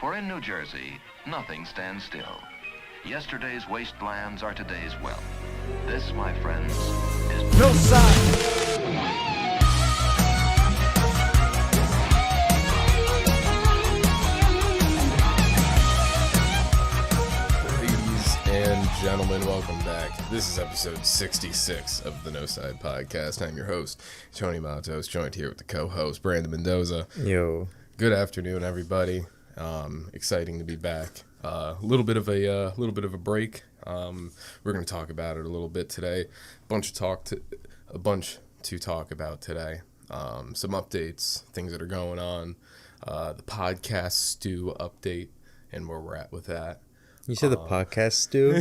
For in New Jersey, nothing stands still. Yesterday's wastelands are today's wealth. This, my friends, is Noside. And gentlemen, welcome back. This is episode 66 of the Noside Podcast. I'm your host, Tony Matos, joined here with the co-host, Brandon Mendoza. Yo. Good afternoon, everybody. Exciting to be back. A little bit of a break. We're going to talk about it a little bit today. A bunch to talk about today. Some updates, things that are going on. The podcast stew update, and where we're at with that. You said the podcast stew?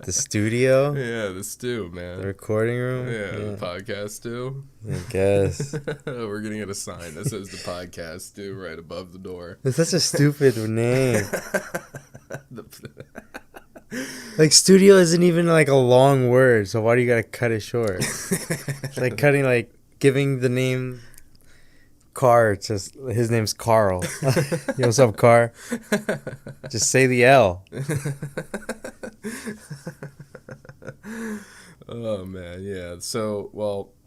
The studio? Yeah, the stew, man. The recording room? Yeah, the podcast stew. I guess. We're going to get a sign that says the podcast stew right above the door. That's such a stupid name. Like, studio isn't even, like, a long word, so why do you gotta cut it short? It's like giving the name... Car, just his name's Carl. Yo, what's up, Car? Just say the L. Oh man, yeah. So,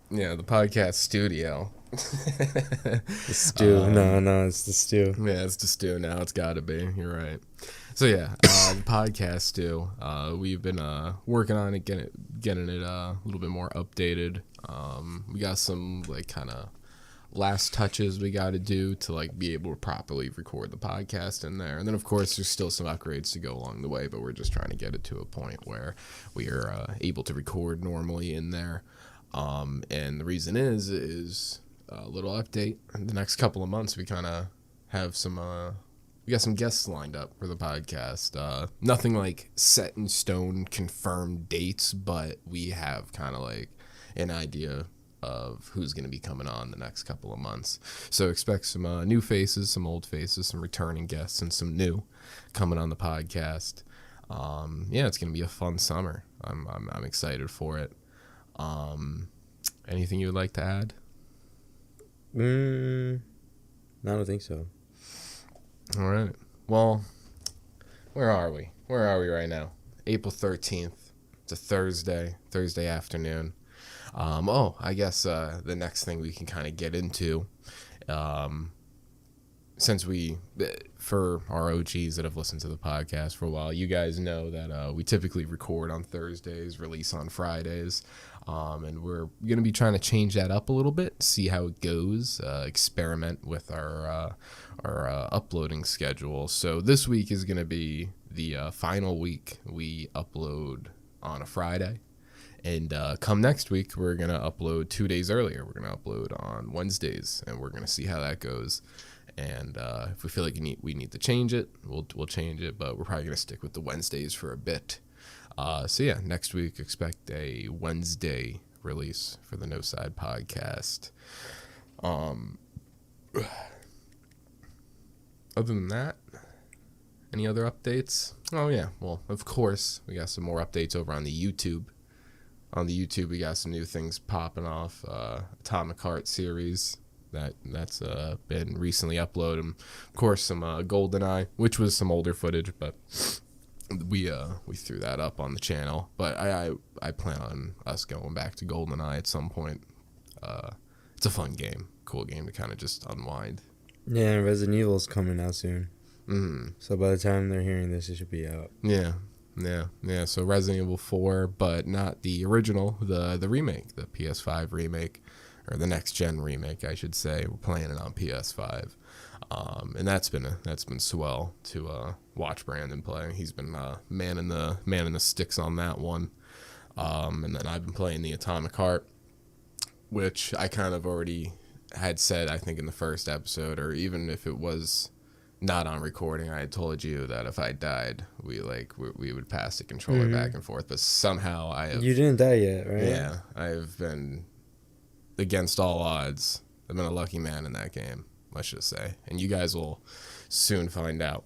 the podcast studio. The stew. No, it's the stew. Yeah, it's the stew now. It's got to be. You're right. So yeah, the podcast stew. We've been working on it, getting it a little bit more updated. We got some kind of last touches we got to do to be able to properly record the podcast in there, and then of course there's still some upgrades to go along the way, but we're just trying to get it to a point where we are able to record normally in there. And the reason is a little update. In the next couple of months we kind of have we got some guests lined up for the podcast. Nothing like set in stone confirmed dates, but we have kind of an idea of who's going to be coming on the next couple of months. So expect some new faces, some old faces, some returning guests, and some new coming on the podcast. It's going to be a fun summer. I'm excited for it. Anything you would like to add? No, I don't think so. All right. Well, where are we? Where are we right now? April 13th. It's a Thursday afternoon. I guess the next thing we can kind of get into, since for our OGs that have listened to the podcast for a while, you guys know that we typically record on Thursdays, release on Fridays, and we're going to be trying to change that up a little bit, see how it goes, experiment with our uploading schedule. So this week is going to be the final week we upload on a Friday. And come next week, we're going to upload 2 days earlier. We're going to upload on Wednesdays, and we're going to see how that goes. And if we feel like we need to change it, we'll change it. But we're probably going to stick with the Wednesdays for a bit. Next week, expect a Wednesday release for the Noside Podcast. Other than that, any other updates? Oh, yeah. Well, of course, we got some more updates over on the YouTube. On the YouTube, we got some new things popping off. Atomic Heart series that's been recently uploaded. And of course, some GoldenEye, which was some older footage, but we threw that up on the channel. But I plan on us going back to GoldenEye at some point. It's a fun game, cool game to kind of just unwind. Yeah, and Resident Evil's coming out soon. Mm-hmm. So by the time they're hearing this, it should be out. Yeah. So Resident Evil 4, but not the original, the remake, the PS5 remake, or the next gen remake, I should say. We're playing it on PS5, and that's been swell to watch Brandon play. He's been man in the sticks on that one, and then I've been playing the Atomic Heart, which I kind of already had said, I think in the first episode, or even if it was not on recording, I had told you that if I died, we would pass the controller back and forth. But somehow You didn't die yet, right? Yeah, I've been against all odds. I've been a lucky man in that game, let's just say. And you guys will soon find out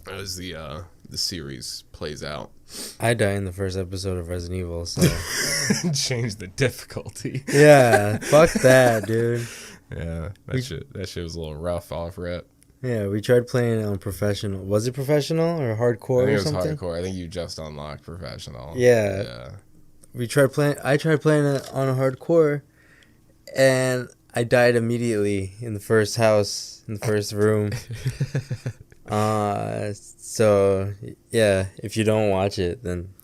as the series plays out. I die in the first episode of Resident Evil, so change the difficulty. Yeah, fuck that, dude. Yeah, that shit was a little rough off rip. Yeah, we tried playing it on professional. Was it professional or hardcore I think or it was something? hardcore. I think you just unlocked professional. Yeah. We tried playing. I tried playing it on a hardcore, and I died immediately in the first house, in the first room. So yeah, if you don't watch it, then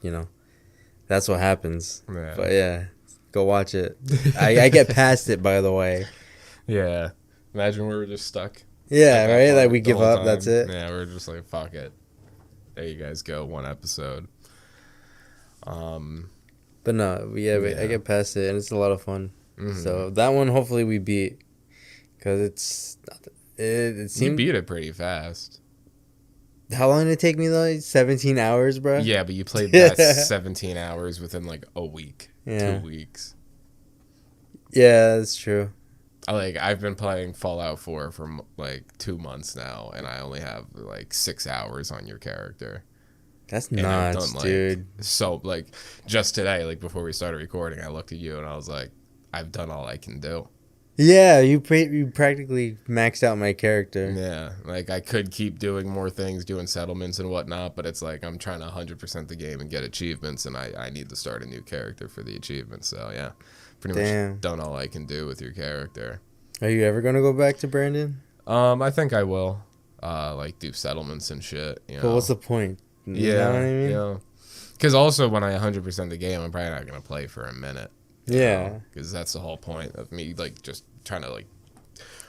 that's what happens. Yeah. But yeah, go watch it. I get past it, by the way. Yeah. Imagine we were just stuck. Yeah, right? Like we give up, that's it. Yeah, we were just like, fuck it. There you guys go, one episode. But no, I get past it, and it's a lot of fun. Mm-hmm. So that one, hopefully we beat. Because it seemed... You beat it pretty fast. How long did it take me, though? 17 hours, bro? Yeah, but you played that 17 hours within like a week. Yeah. 2 weeks. Yeah, that's true. I've been playing Fallout 4 for like 2 months now, and I only have like 6 hours on your character. That's and I've nuts, done, dude. So like just today, like before we started recording, I looked at you and I was like, I've done all I can do. Yeah, you practically maxed out my character. Yeah, like I could keep doing more things, doing settlements and whatnot, but it's like I'm trying to 100% the game and get achievements, and I need to start a new character for the achievements. So yeah, pretty much done all I can do with your character. Are you ever gonna go back to Brandon? I think I will, like do settlements and shit. You know? But what's the point? You know what I mean? Yeah. Because also when I 100% the game, I'm probably not gonna play for a minute. Yeah. Because that's the whole point of me, like, just trying to, like,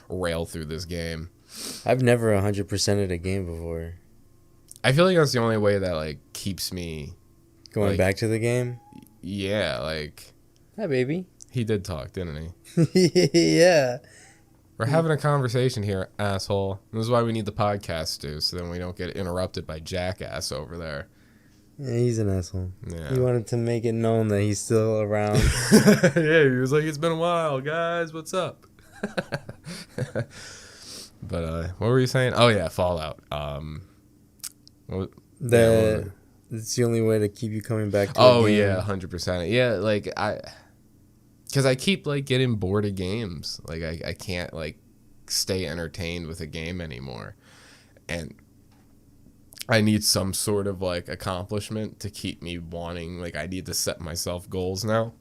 rail through this game. I've never 100%ed a game before. I feel like that's the only way that, like, keeps me... Going back to the game? Yeah, like... Hi, baby. He did talk, didn't he? Yeah. We're having a conversation here, asshole. This is why we need the podcast, Stu, so then we don't get interrupted by Jackass over there. Yeah, he's an asshole. Yeah. He wanted to make it known that he's still around. Yeah, he was like, it's been a while, guys. What's up? But what were you saying? Oh, yeah, Fallout. It's the only way to keep you coming back to Oh, a game. yeah, 100%. Yeah, like, because I keep, like, getting bored of games. Like, I can't, like, stay entertained with a game anymore. And I need some sort of, like, accomplishment to keep me wanting. Like, I need to set myself goals now.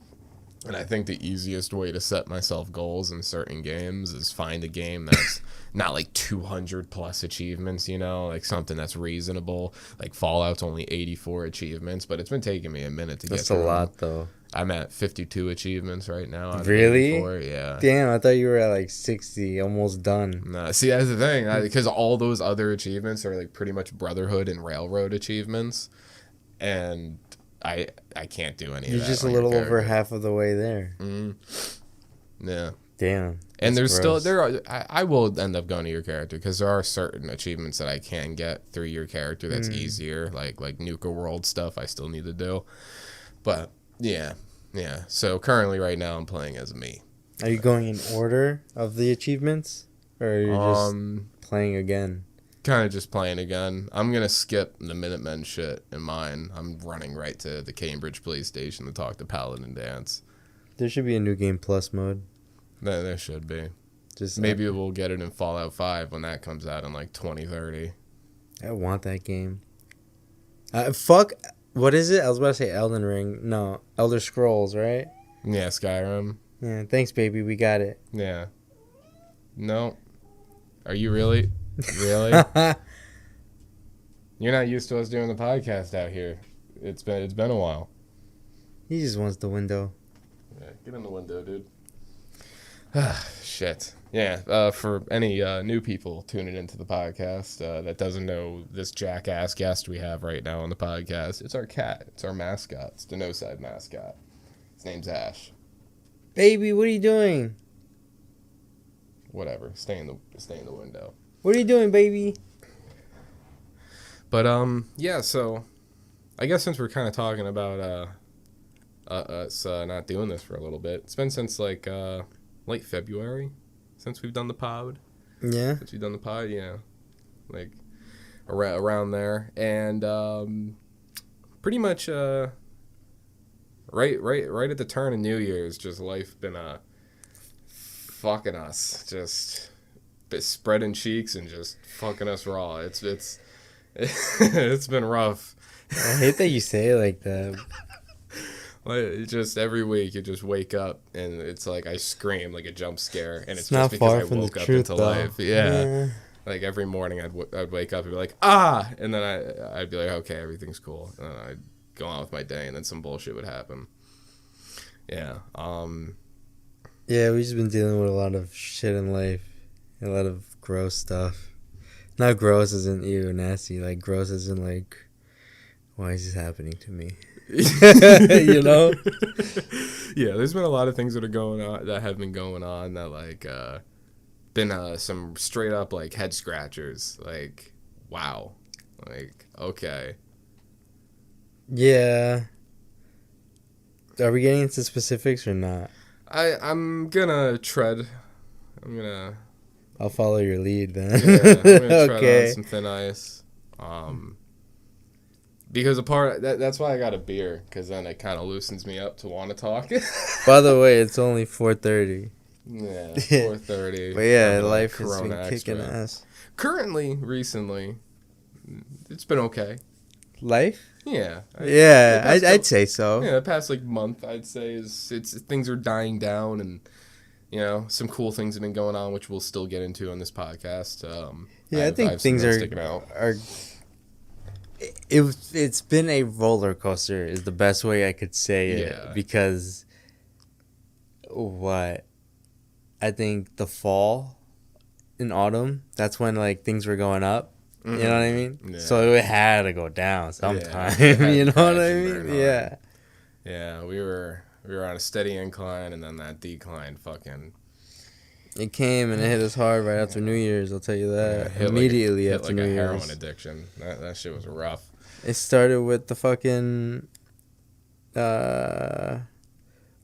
And I think the easiest way to set myself goals in certain games is find a game that's not, like, 200-plus achievements, you know? Like, something that's reasonable. Like, Fallout's only 84 achievements, but it's been taking me a minute to get through. That's a lot, though. I'm at 52 achievements right now. Really? 84, yeah. Damn, I thought you were at like 60, almost done. Nah, see, that's the thing. Because all those other achievements are like pretty much Brotherhood and Railroad achievements. And I can't do any of that. You're just a little over half of the way there. Mm-hmm. Yeah. Damn. And there's gross. I will end up going to your character because there are certain achievements that I can get through your character that's easier. Like Nuka World stuff I still need to do. But... Yeah. So currently, right now, I'm playing as me. Are you going in order of the achievements, or are you just playing again? Kind of just playing again. I'm gonna skip the Minutemen shit in mine. I'm running right to the Cambridge police station to talk to Paladin Dance. There should be a new game plus mode. There should be. Just maybe we'll get it in Fallout 5 when that comes out in like 2030. I want that game. Fuck. What is it? I was about to say Elden Ring. No, Elder Scrolls, right? Yeah, Skyrim. Yeah, thanks, baby. We got it. Yeah. No. Are you really? Really? You're not used to us doing the podcast out here. It's been a while. He just wants the window. Yeah, get in the window, dude. Shit. Yeah, for any new people tuning into the podcast that doesn't know this jackass guest we have right now on the podcast, it's our cat. It's our mascot. It's the Noside mascot. His name's Ash. Baby, what are you doing? Whatever. Stay in the window. What are you doing, baby? But yeah. So, I guess since we're kind of talking about us not doing this for a little bit, it's been since like late February. Since we've done the pod. Yeah. Since we've done the pod, yeah. Like, around there. And, pretty much, right at the turn of New Year's, just life been, fucking us, just spreading cheeks and just fucking us raw. It's it's been rough. I hate that you say it like that. Like, just every week you just wake up and it's like I scream like a jump scare, and it's not just far because I from woke the up truth, into though. life. Yeah. Like every morning I'd wake up and be like, ah, and then I'd be like, okay, everything's cool, and then I'd go on with my day, and then some bullshit would happen. Yeah. Yeah, we've just been dealing with a lot of shit in life, a lot of gross stuff. Not gross as in ew, nasty. Like gross as in like, why is this happening to me? You know? Yeah, there's been a lot of things that have been going on that like been some straight up like head scratchers. Like, wow. Like, okay. Yeah. Are we getting into specifics or not? I'm gonna tread. I'll follow your lead then. Yeah, I'm gonna tread Okay. on some thin ice. Because that's why I got a beer, because then it kind of loosens me up to want to talk. By the way, it's only 4:30. Yeah, 4:30. But yeah, of, life has Corona been kicking Extra. ass. Recently, it's been okay. Life? Yeah. Yeah, the past I'd say so. Yeah, the past like month, I'd say it's things are dying down, and some cool things have been going on, which we'll still get into on this podcast. Yeah, I think things are sticking out. It's been a roller coaster is the best way I could say it. Yeah. Because I think the fall and autumn, that's when like things were going up. Mm-hmm. You know what I mean? Yeah. So it had to go down sometime. Yeah, it had You to know what crash I and mean? burn hard. Yeah. Yeah, we were on a steady incline, and then that decline fucking It came and it hit us hard right after New Year's, I'll tell you that. hit Immediately hit after like New a Year's. heroin addiction. That shit was rough. It started with the fucking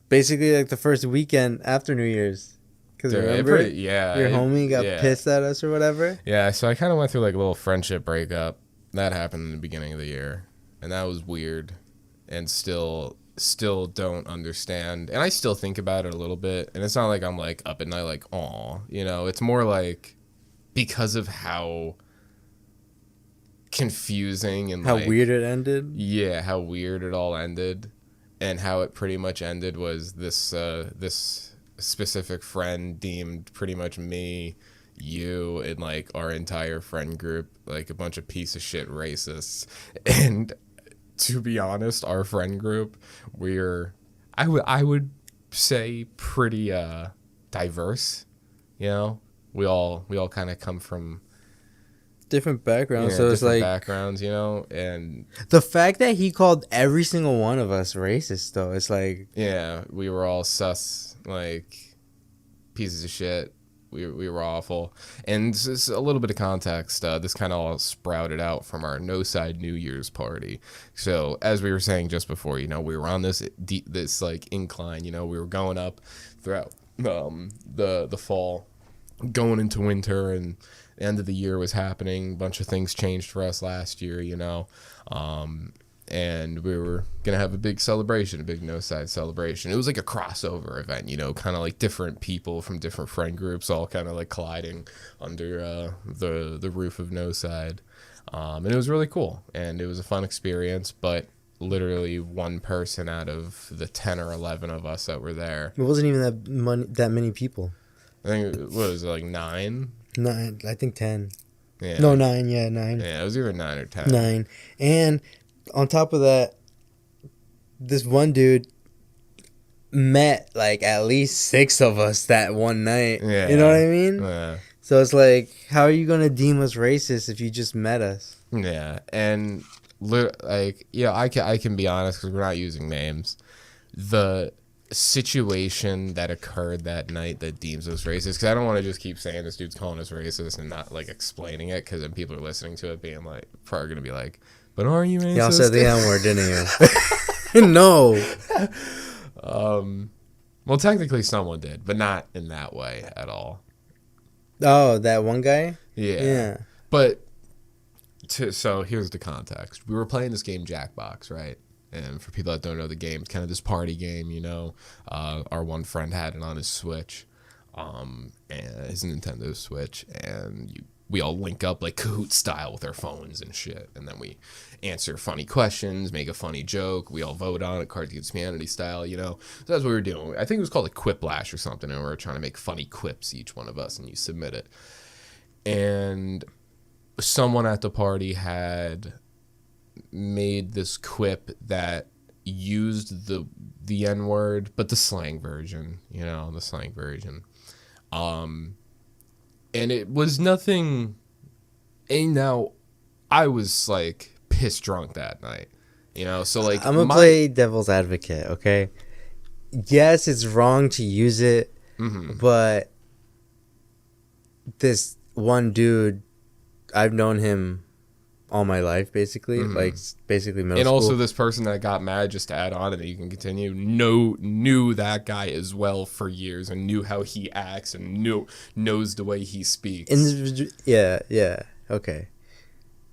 basically like the first weekend after New Year's. Because Dude, remember, your homie got pissed at us or whatever. Yeah, so I kind of went through like a little friendship breakup. That happened in the beginning of the year, and that was weird, and still don't understand. And I still think about it a little bit, and it's not like I'm like up at night like, aw, it's more like because of how confusing and How like, weird it ended. Yeah, how weird it all ended, and how it pretty much ended was this specific friend deemed pretty much me, you, and like our entire friend group like a bunch of piece of shit racists. And to be honest, our friend group, I would say pretty diverse. We all kind of come from Different backgrounds. So it's different like backgrounds, and the fact that he called every single one of us racist though, it's like yeah, we were all sus, like pieces of shit. We were awful. And just a little bit of context, this kind of all sprouted out from our Noside New Year's party. So as we were saying just before, we were on this like incline, we were going up throughout the fall, going into winter, and the end of the year was happening. A bunch of things changed for us last year, and we were going to have a big celebration, a big Noside celebration. It was like a crossover event, kind of like different people from different friend groups all kind of like colliding under the roof of Noside. And it was really cool, and it was a fun experience, but literally one person out of the 10 or 11 of us that were there. it wasn't even that many people. I think, what was it, like 9? 9, I think 10. Yeah. No, 9, yeah, 9. Yeah, it was either 9 or 10. 9. And on top of that, this one dude met like at least 6 of us that one night. Yeah. You know what I mean? Yeah. So it's like, how are you going to deem us racist if you just met us? Yeah, and I can be honest because we're not using names. The situation that occurred that night that deems us racist, because I don't want to just keep saying this dude's calling us racist and not like explaining it, because then people are listening to it being like, probably gonna be like, but are you racist? Y'all said the N word, didn't you? No. Well, technically someone did, but not in that way at all. Oh, that one guy? Yeah. Yeah. But so here's the context. We were playing this game Jackbox, right? And for people that don't know the game, it's kind of this party game, Our one friend had it on his Switch. and his Nintendo Switch, and we all link up like Kahoot style with our phones and shit, and then we answer funny questions, make a funny joke. We all vote on it, Cards Against Humanity style, you know. So that's what we were doing. I think it was called a Quiplash or something, and we were trying to make funny quips, each one of us, and you submit it. And someone at the party had made this quip that used the N-word, but the slang version, you know, the slang version. And it was nothing. And now I was like piss drunk that night, you know. So like, I'm gonna play devil's advocate, okay? Yes, it's wrong to use it, but this one dude, I've known him all my life, basically, like basically middle school. And also this person that got mad, just to add on and you can continue, knew that guy as well for years and knew how he acts and knows the way he speaks. Yeah, okay.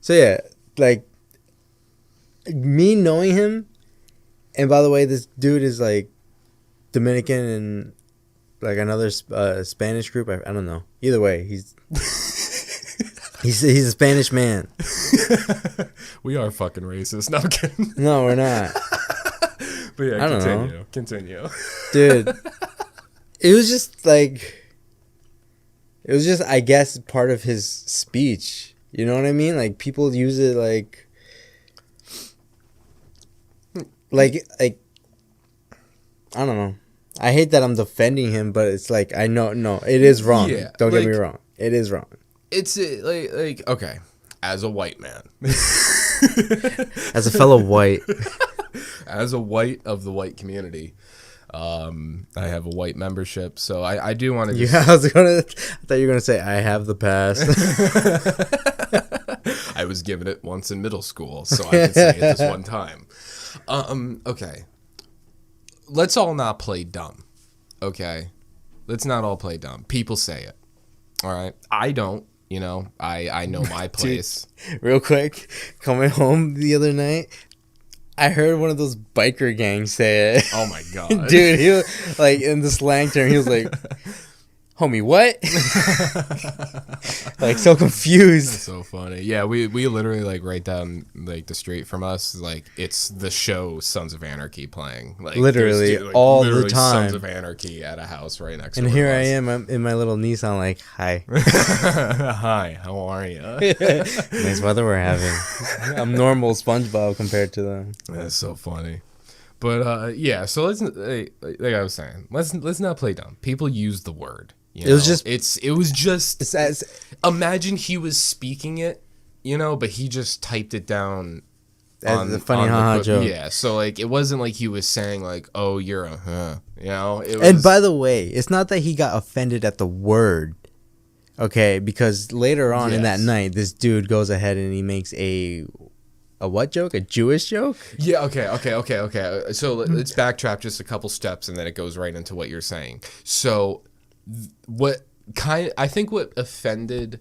So yeah, like me knowing him, and by the way, this dude is like Dominican and like another Spanish group. I don't know. Either way, he's a Spanish man. We are fucking racist. No, I'm kidding. No, we're not. But yeah, I don't know. Continue. Dude, it was just I guess part of his speech. You know what I mean? Like people use it like I don't know. I hate that I'm defending him, but it's like I know it is wrong. Yeah, don't get me wrong. It is wrong. It's like okay, as a white man, as a fellow white, as a white of the white community, I have a white membership, so I do want to. Yeah, I thought you were gonna say I have the pass. I was given it once in middle school, so I can say it this one time. Okay, let's all not play dumb. Okay, let's not all play dumb. People say it. All right, I don't. You know, I know my place. Dude, real quick, coming home the other night, I heard one of those biker gangs say it. Oh my god, dude! He was like in the slang term. He was like, "Homie, what?" Like so confused. That's so funny. Yeah, we literally like right down like the street from us, like it's the show Sons of Anarchy playing. Like literally all the time. Sons of Anarchy at a house right next door. And here I am, I'm in my little Nissan, like, hi. Hi, how are you? Nice weather we're having. I'm normal SpongeBob compared to them. That's so funny. But yeah, so let's like I was saying, let's not play dumb. People use the word. You know? It was just imagine he was speaking it, you know, but he just typed it down as the funny haha joke. Yeah, so like it wasn't like he was saying like, "Oh, you're a," you know. And by the way, it's not that he got offended at the word, okay? Because later on in that night, this dude goes ahead and he makes a what joke? A Jewish joke? Yeah. Okay. So let's backtrack just a couple steps, and then it goes right into what you're saying. So. I think what offended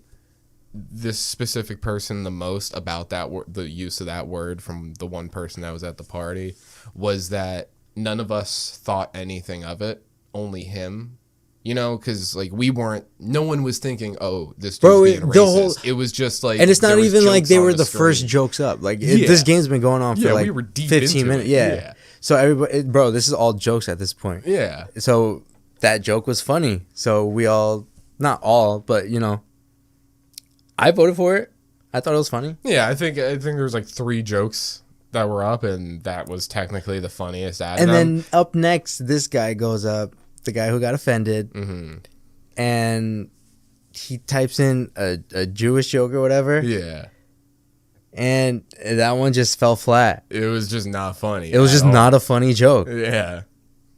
this specific person the most about the use of that word from the one person that was at the party was that none of us thought anything of it, only him, you know, because like no one was thinking, oh, this dude's being racist. It was just like, and it's not even like they were the first jokes up. Like this game's been going on for like we were deep 15 minutes. Yeah. So everybody, bro, this is all jokes at this point. Yeah. So that joke was funny. So we all, not all, but you know, I voted for it. I thought it was funny. Yeah, I think there was like 3 jokes that were up, and that was technically the funniest out of them. And then up next, this guy goes up, the guy who got offended, and he types in a Jewish joke or whatever. Yeah. And that one just fell flat. It was just not funny. It was just not a funny joke. Yeah.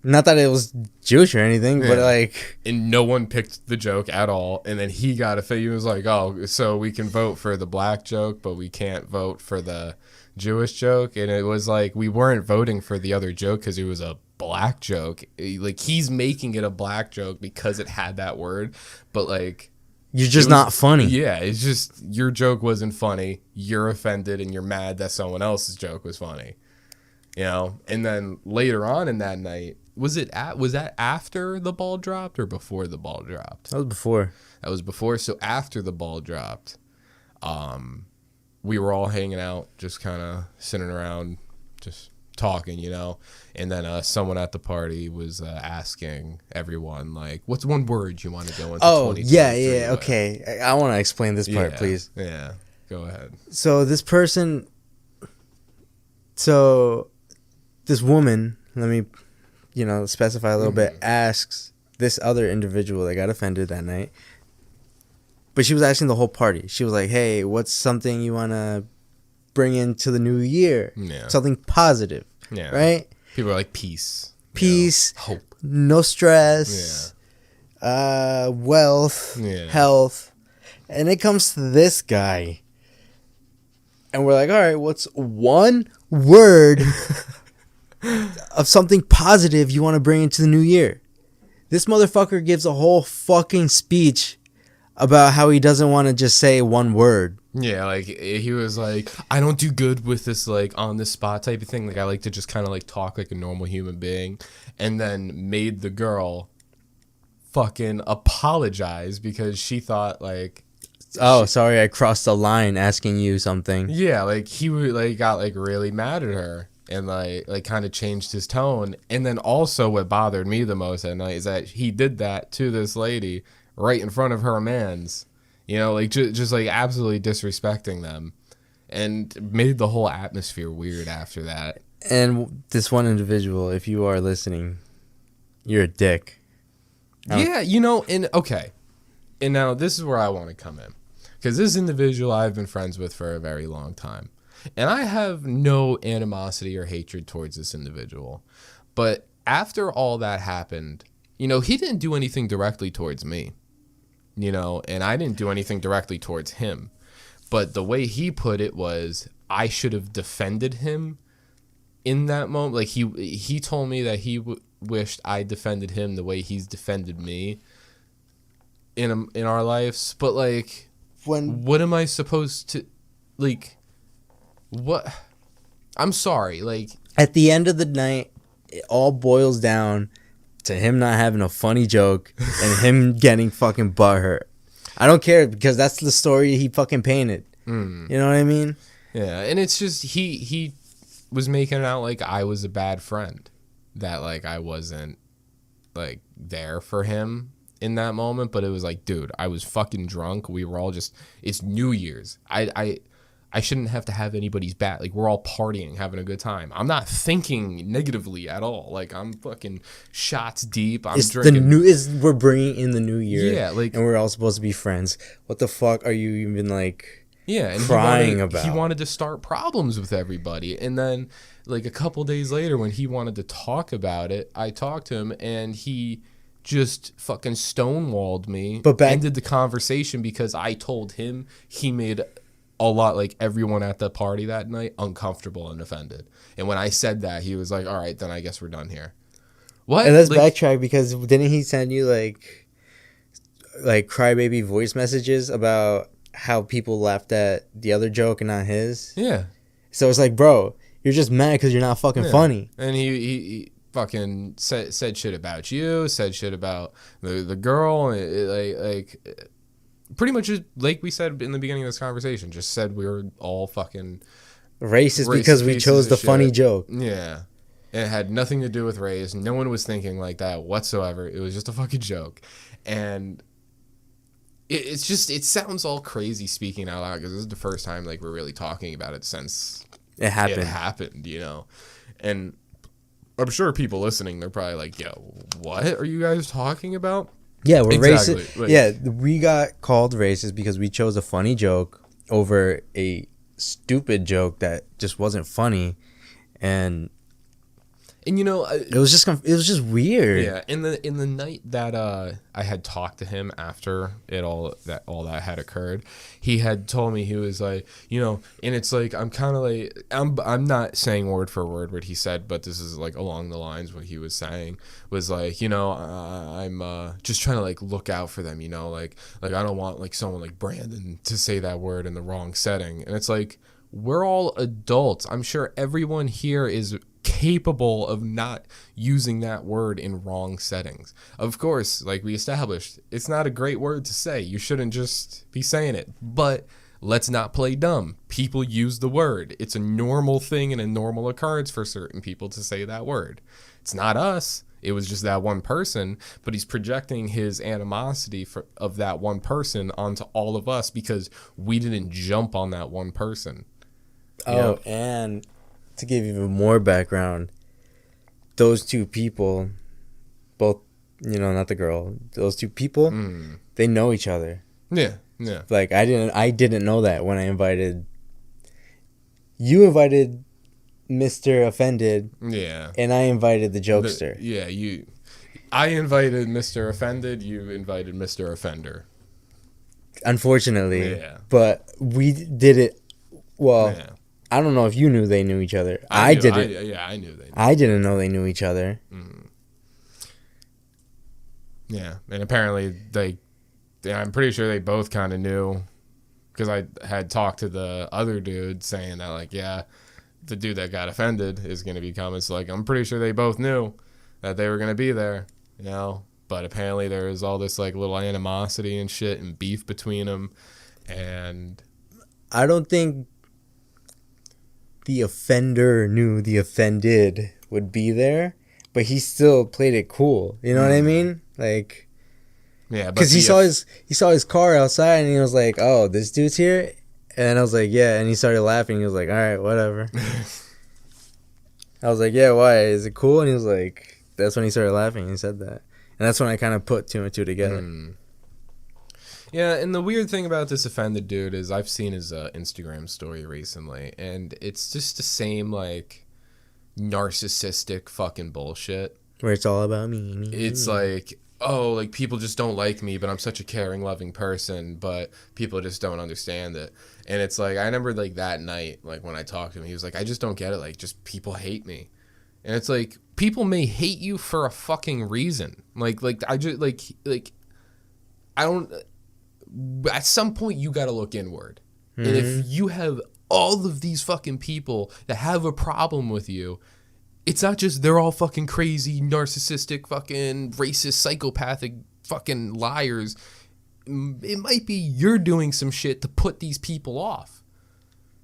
Not that it was Jewish or anything, but like... And no one picked the joke at all. And then he got offended. He was like, oh, so we can vote for the black joke, but we can't vote for the Jewish joke. And it was like, we weren't voting for the other joke because it was a black joke. Like, he's making it a black joke because it had that word. But like... You're just not funny. Yeah, it's just, your joke wasn't funny. You're offended and you're mad that someone else's joke was funny. You know? And then later on in that night... was that after the ball dropped or before the ball dropped? That was before. That was before. So after the ball dropped, we were all hanging out, just kind of sitting around, just talking, you know. And then someone at the party was asking everyone, like, what's one word you want to go into? Oh, yeah, okay. I want to explain this part, please. Yeah, go ahead. So this woman, let me, specify a little bit, asks this other individual that got offended that night. But she was asking the whole party. She was like, hey, what's something you want to bring into the new year? Yeah. Something positive. Yeah. Right? People are like, peace. Hope. No stress. Yeah. Wealth. Yeah. Health. And it comes to this guy. And we're like, all right, what's one word of something positive you want to bring into the new year? This motherfucker gives a whole fucking speech about how he doesn't want to just say one word. Yeah, like, he was like, I don't do good with this, like, on the spot type of thing. Like, I like to just kind of, like, talk like a normal human being. And then made the girl fucking apologize because she thought, like... Oh, sorry, I crossed the line asking you something. Yeah, like, he got, like, really mad at her. And, like kind of changed his tone. And then also what bothered me the most at night is that he did that to this lady right in front of her mans, like just like absolutely disrespecting them, and made the whole atmosphere weird after that. And this one individual, if you are listening, you're a dick. Yeah, and now this is where I want to come in, because this individual I've been friends with for a very long time, and I have no animosity or hatred towards this individual, but after all that happened, he didn't do anything directly towards me. And I didn't do anything directly towards him. But the way he put it was, I should have defended him in that moment. Like, he told me that he wished I defended him the way he's defended me in our lives. But, like, what am I supposed to, like, what? I'm sorry. Like, at the end of the night, it all boils down to him not having a funny joke and him getting fucking butthurt. I don't care, because that's the story he fucking painted. You know what I mean? Yeah, and it's just he was making it out like I was a bad friend, that like I wasn't like there for him in that moment. But it was like, dude, I was fucking drunk. We were all just, it's New Year's. I shouldn't have to have anybody's back. Like, we're all partying, having a good time. I'm not thinking negatively at all. Like, I'm fucking shots deep. I'm drinking. We're bringing in the new year. Yeah, like, and we're all supposed to be friends. What the fuck are you even like? Yeah, and crying about? He wanted to start problems with everybody, and then like a couple days later, when he wanted to talk about it, I talked to him, and he just fucking stonewalled me. Ended the conversation because I told him he made a lot, like everyone at the party that night, uncomfortable and offended. And when I said that, he was like, all right, then I guess we're done here. What? And let's backtrack, because didn't he send you like crybaby voice messages about how people laughed at the other joke and not his? Yeah. So it's like, bro, you're just mad because you're not fucking funny. And he fucking said shit about you, said shit about the girl, like pretty much just, like we said in the beginning of this conversation, just said we were all fucking racist because we chose the funny joke. Yeah. And it had nothing to do with race. No one was thinking like that whatsoever. It was just a fucking joke. And it sounds all crazy speaking out loud, because this is the first time like we're really talking about it since it happened, And I'm sure people listening, they're probably like, yo, what are you guys talking about? Yeah, we're racist. Like, yeah, we got called racist because we chose a funny joke over a stupid joke that just wasn't funny, and it was just weird. Yeah, in the night that I had talked to him after all that had occurred, he had told me, he was like, and it's like, I'm kind of like, I'm not saying word for word what he said, but this is like along the lines what he was saying was like, I'm just trying to like look out for them, like I don't want like someone like Brandon to say that word in the wrong setting. And it's like, we're all adults. I'm sure everyone here is capable of not using that word in wrong settings. Of course, like we established, it's not a great word to say. You shouldn't just be saying it. But let's not play dumb. People use the word. It's a normal thing and a normal occurrence for certain people to say that word. It's not us. It was just that one person, but he's projecting his animosity of that one person onto all of us because we didn't jump on that one person. Oh, and to give even more background, those two people, both, not the girl, those two people, they know each other. Yeah. Like, I didn't know that when you invited Mr. Offended. Yeah. And I invited the jokester. I invited Mr. Offended, you invited Mr. Offender. Unfortunately. Yeah. But we did it, I don't know if you knew they knew each other. I didn't. I knew they knew. I didn't know they knew each other. Yeah, and apparently I'm pretty sure they both kind of knew, because I had talked to the other dude saying that, like, the dude that got offended is going to be coming. So, like, I'm pretty sure they both knew that they were going to be there, But apparently there was all this, like, little animosity and shit and beef between them. And I don't think the offender knew the offended would be there, but he still played it cool. You know what I mean? Like, yeah, because he saw his car outside and he was like, "Oh, this dude's here," and I was like, "Yeah," and he started laughing. He was like, "All right, whatever." I was like, "Yeah, why? Is it cool?" And he was like, "That's when he started laughing." He said that, and that's when I kind of put two and two together. Yeah, and the weird thing about this offended dude is I've seen his Instagram story recently, and it's just the same, like, narcissistic fucking bullshit. Where it's all about me. It's like, oh, like, people just don't like me, but I'm such a caring, loving person, but people just don't understand it. And it's like, I remember, like, that night, like, when I talked to him, he was like, I just don't get it. Like, just people hate me. And it's like, people may hate you for a fucking reason. I don't... At some point, you got to look inward. Mm-hmm. And if you have all of these fucking people that have a problem with you, it's not just they're all fucking crazy, narcissistic, fucking racist, psychopathic fucking liars. It might be you're doing some shit to put these people off.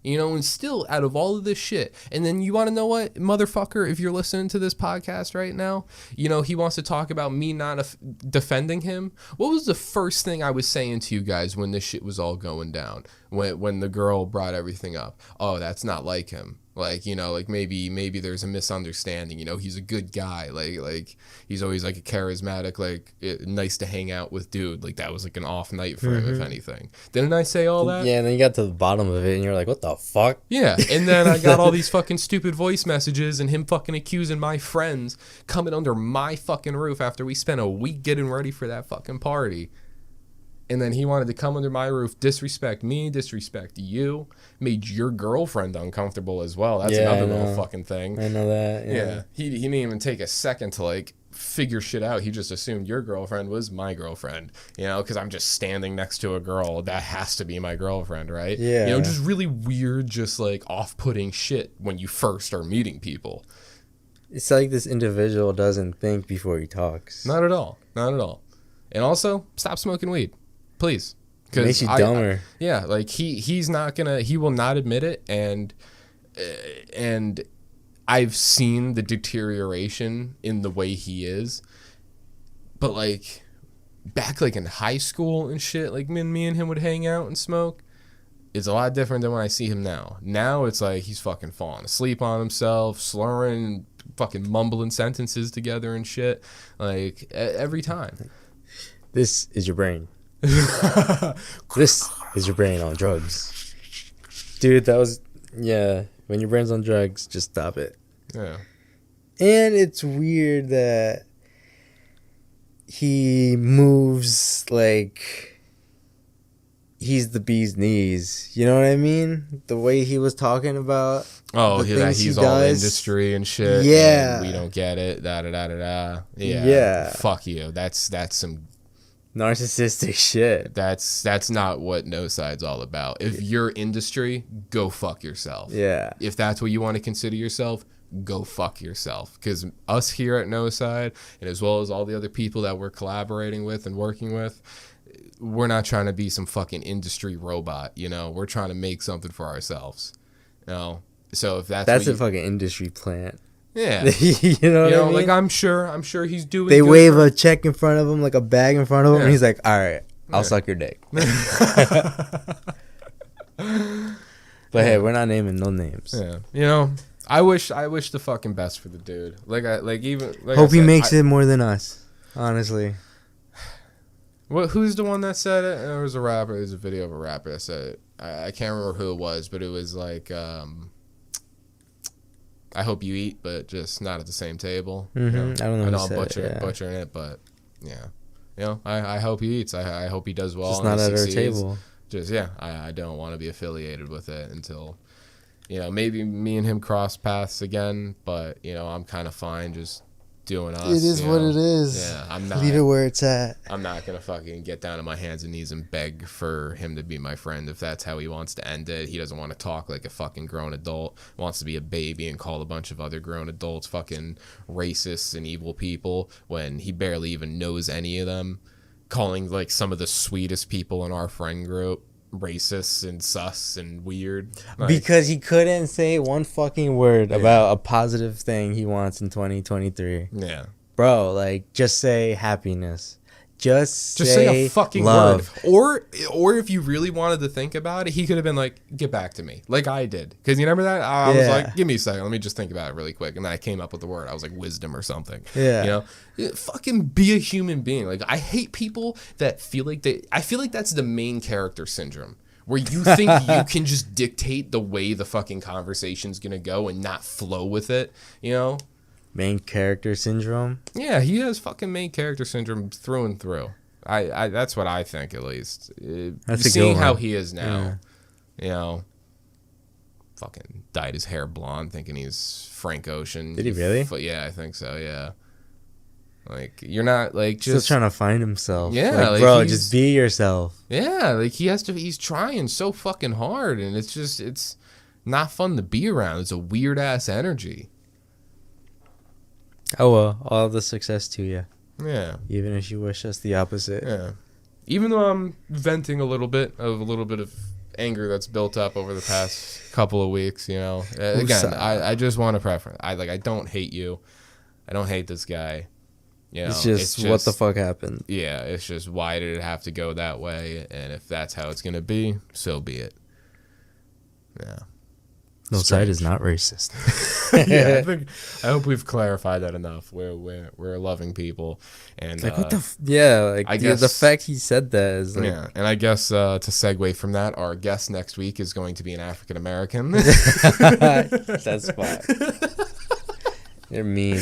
And still, out of all of this shit, and then you want to know what, motherfucker, if you're listening to this podcast right now, he wants to talk about me not defending him. What was the first thing I was saying to you guys when this shit was all going down? When the girl brought everything up? Oh, that's not like him. Like, maybe there's a misunderstanding. He's a good guy. Like he's always, like, a charismatic, like, nice to hang out with dude. Like, that was, like, an off night for him, if anything. Didn't I say all that? Yeah, and then you got to the bottom of it, and you're like, what the fuck? Yeah, and then I got all these fucking stupid voice messages and him fucking accusing my friends coming under my fucking roof after we spent a week getting ready for that fucking party. And then he wanted to come under my roof, disrespect me, disrespect you, made your girlfriend uncomfortable as well. That's another little fucking thing. I know that. Yeah. He didn't even take a second to, like, figure shit out. He just assumed your girlfriend was my girlfriend, because I'm just standing next to a girl. That has to be my girlfriend, right? Yeah. Just really weird, just, like, off-putting shit when you first are meeting people. It's like this individual doesn't think before he talks. Not at all. Not at all. And also, stop smoking weed. Please. It makes you dumber. Like, he's not gonna, he will not admit it, and I've seen the deterioration in the way he is, but, like, back, like, in high school and shit, like, me and him would hang out and smoke. It's a lot different than when I see him now. Now it's like he's fucking falling asleep on himself, slurring, fucking mumbling sentences together and shit, like, every time. This is your brain. This is your brain on drugs. Dude, that was... Yeah, when your brain's on drugs, just stop it. Yeah. And it's weird that he moves like he's the bee's knees. You know what I mean? The way he was talking about... Oh, that he's all industry and shit. Yeah. And we don't get it. Da-da-da-da-da. Yeah. Yeah. Fuck you. That's some... narcissistic shit. That's not what Noside's all about. If you're industry, go fuck yourself. Yeah. If that's what you want to consider yourself, go fuck yourself. Because us here at Noside, and as well as all the other people that we're collaborating with and working with, we're not trying to be some fucking industry robot, you know? We're trying to make something for ourselves, you know? So if that's a fucking industry plant. Yeah. You know what I mean? Like I'm sure he's doing They good wave a check in front of him, like a bag in front of him, Yeah. and he's like, all right, I'll suck your dick. But hey, we're not naming no names. Yeah. You know, I wish the fucking best for the dude. Hope he makes it more than us, honestly. Who's the one that said it? There was a rapper. There's a video of a rapper that said it. I can't remember who it was, but it was like, I hope you eat, but just not at the same table. Mm-hmm. You know? I don't know. I know who I'm said it, yeah. butchering it, but yeah. You know, I hope he eats. I hope he does well. Just and not he at our succeeds. table. Just, yeah, I don't want to be affiliated with it until, you know, maybe me and him cross paths again, but, you know, I'm kind of fine just doing us. It is what it is. Yeah, I'm not. Leave it where it's at. I'm not going to fucking get down on my hands and knees and beg for him to be my friend if that's how he wants to end it. He doesn't want to talk like a fucking grown adult, wants to be a baby and call a bunch of other grown adults fucking racists and evil people when he barely even knows any of them. Calling like some of the sweetest people in our friend group racist and sus and weird. Like, Because he couldn't say one fucking word about a positive thing he wants in 2023. yeah. Bro, like, just say happiness. Just say a fucking love. word. Or if you really wanted to think about it, he could have been like, get back to me. Like I did. Because you remember that? I was like, give me a second. Let me just think about it really quick. And then I came up with the word. I was like, wisdom or something. Yeah. You know? Fucking be a human being. Like, I hate people that feel like I feel like that's the main character syndrome. Where you think you can just dictate the way the fucking conversation's going to go and not flow with it. You know? Main character syndrome. Yeah, he has fucking main character syndrome through and through. I that's what I think, at least. That's a seeing good how one. he is now, you know, fucking dyed his hair blonde, thinking he's Frank Ocean. Did he really? Yeah, I think so. Yeah, like you're not like just Still trying to find himself. Yeah, like, bro, he's- just be yourself. yeah, like he's trying so fucking hard, and it's not fun to be around. It's a weird ass energy. Oh well, all the success to you. Yeah. Even if you wish us the opposite. Yeah. Even though I'm venting a little bit of anger that's built up over the past couple of weeks, you know. Again, I just want to preface. I don't hate you. I don't hate this guy. You know, It's just what the fuck happened. Yeah, it's just why did it have to go that way? And if that's how it's gonna be, so be it. Yeah. Noside is not racist. Yeah, I hope we've clarified that enough. We're loving people, and Like what the like I the guess- fact he said that is like yeah, and I guess to segue from that, our guest next week is going to be an African American. that's fine. You're mean.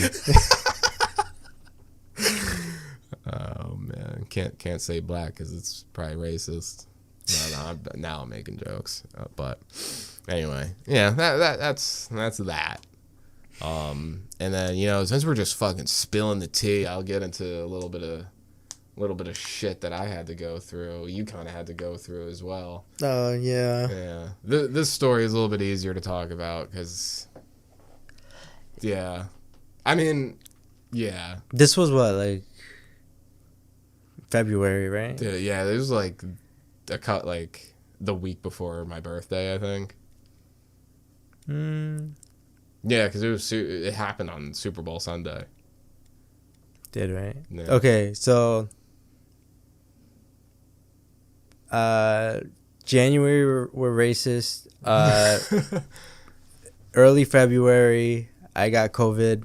Oh man, can't say black because it's probably racist. No, now I'm making jokes, but anyway, yeah, that's that. And then, you know, since we're just fucking spilling the tea, I'll get into a little bit of shit that I had to go through. You kind of had to go through as well. Oh yeah. Yeah, this story is a little bit easier to talk about because, yeah, I mean, yeah. This was what, like February, right? Yeah, it was like the week before my birthday, I think. Yeah, because it happened on Super Bowl Sunday. Did, right? Yeah. Okay, so January we're racist. Early February I got COVID.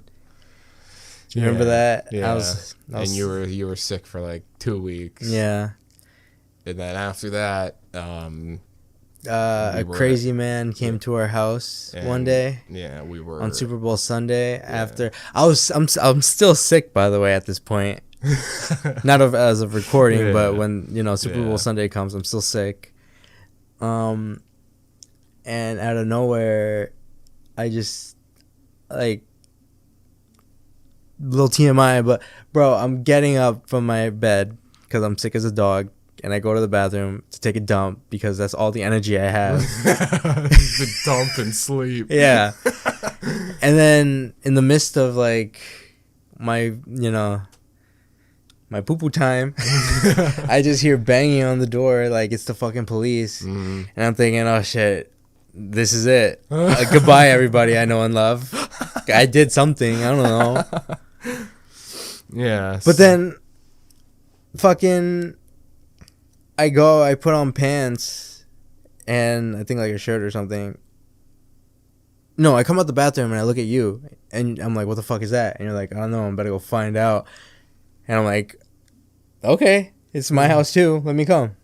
Do you remember that? Yeah. I was and you were sick for like 2 weeks. Yeah. And then after that, A crazy man came to our house one day. Yeah, we were on Super Bowl Sunday. After I'm still sick, by the way, at this point. Not as of recording, but when Super Bowl Sunday comes, I'm still sick. And out of nowhere, I just like little TMI, but bro, I'm getting up from my bed because I'm sick as a dog. and I go to the bathroom to take a dump because that's all the energy I have. The dump and sleep. Yeah. And then in the midst of like my poo-poo time, I just hear banging on the door like it's the fucking police. And I'm thinking, oh shit, this is it. Goodbye, everybody I know and love. I did something. I don't know. Yeah. But then fucking I put on pants and I think like a shirt or something. No, I come out the bathroom and I look at you and I'm like, what the fuck is that? And you're like, I don't know, I'm about to go find out. And I'm like, okay, it's my house too. Let me come.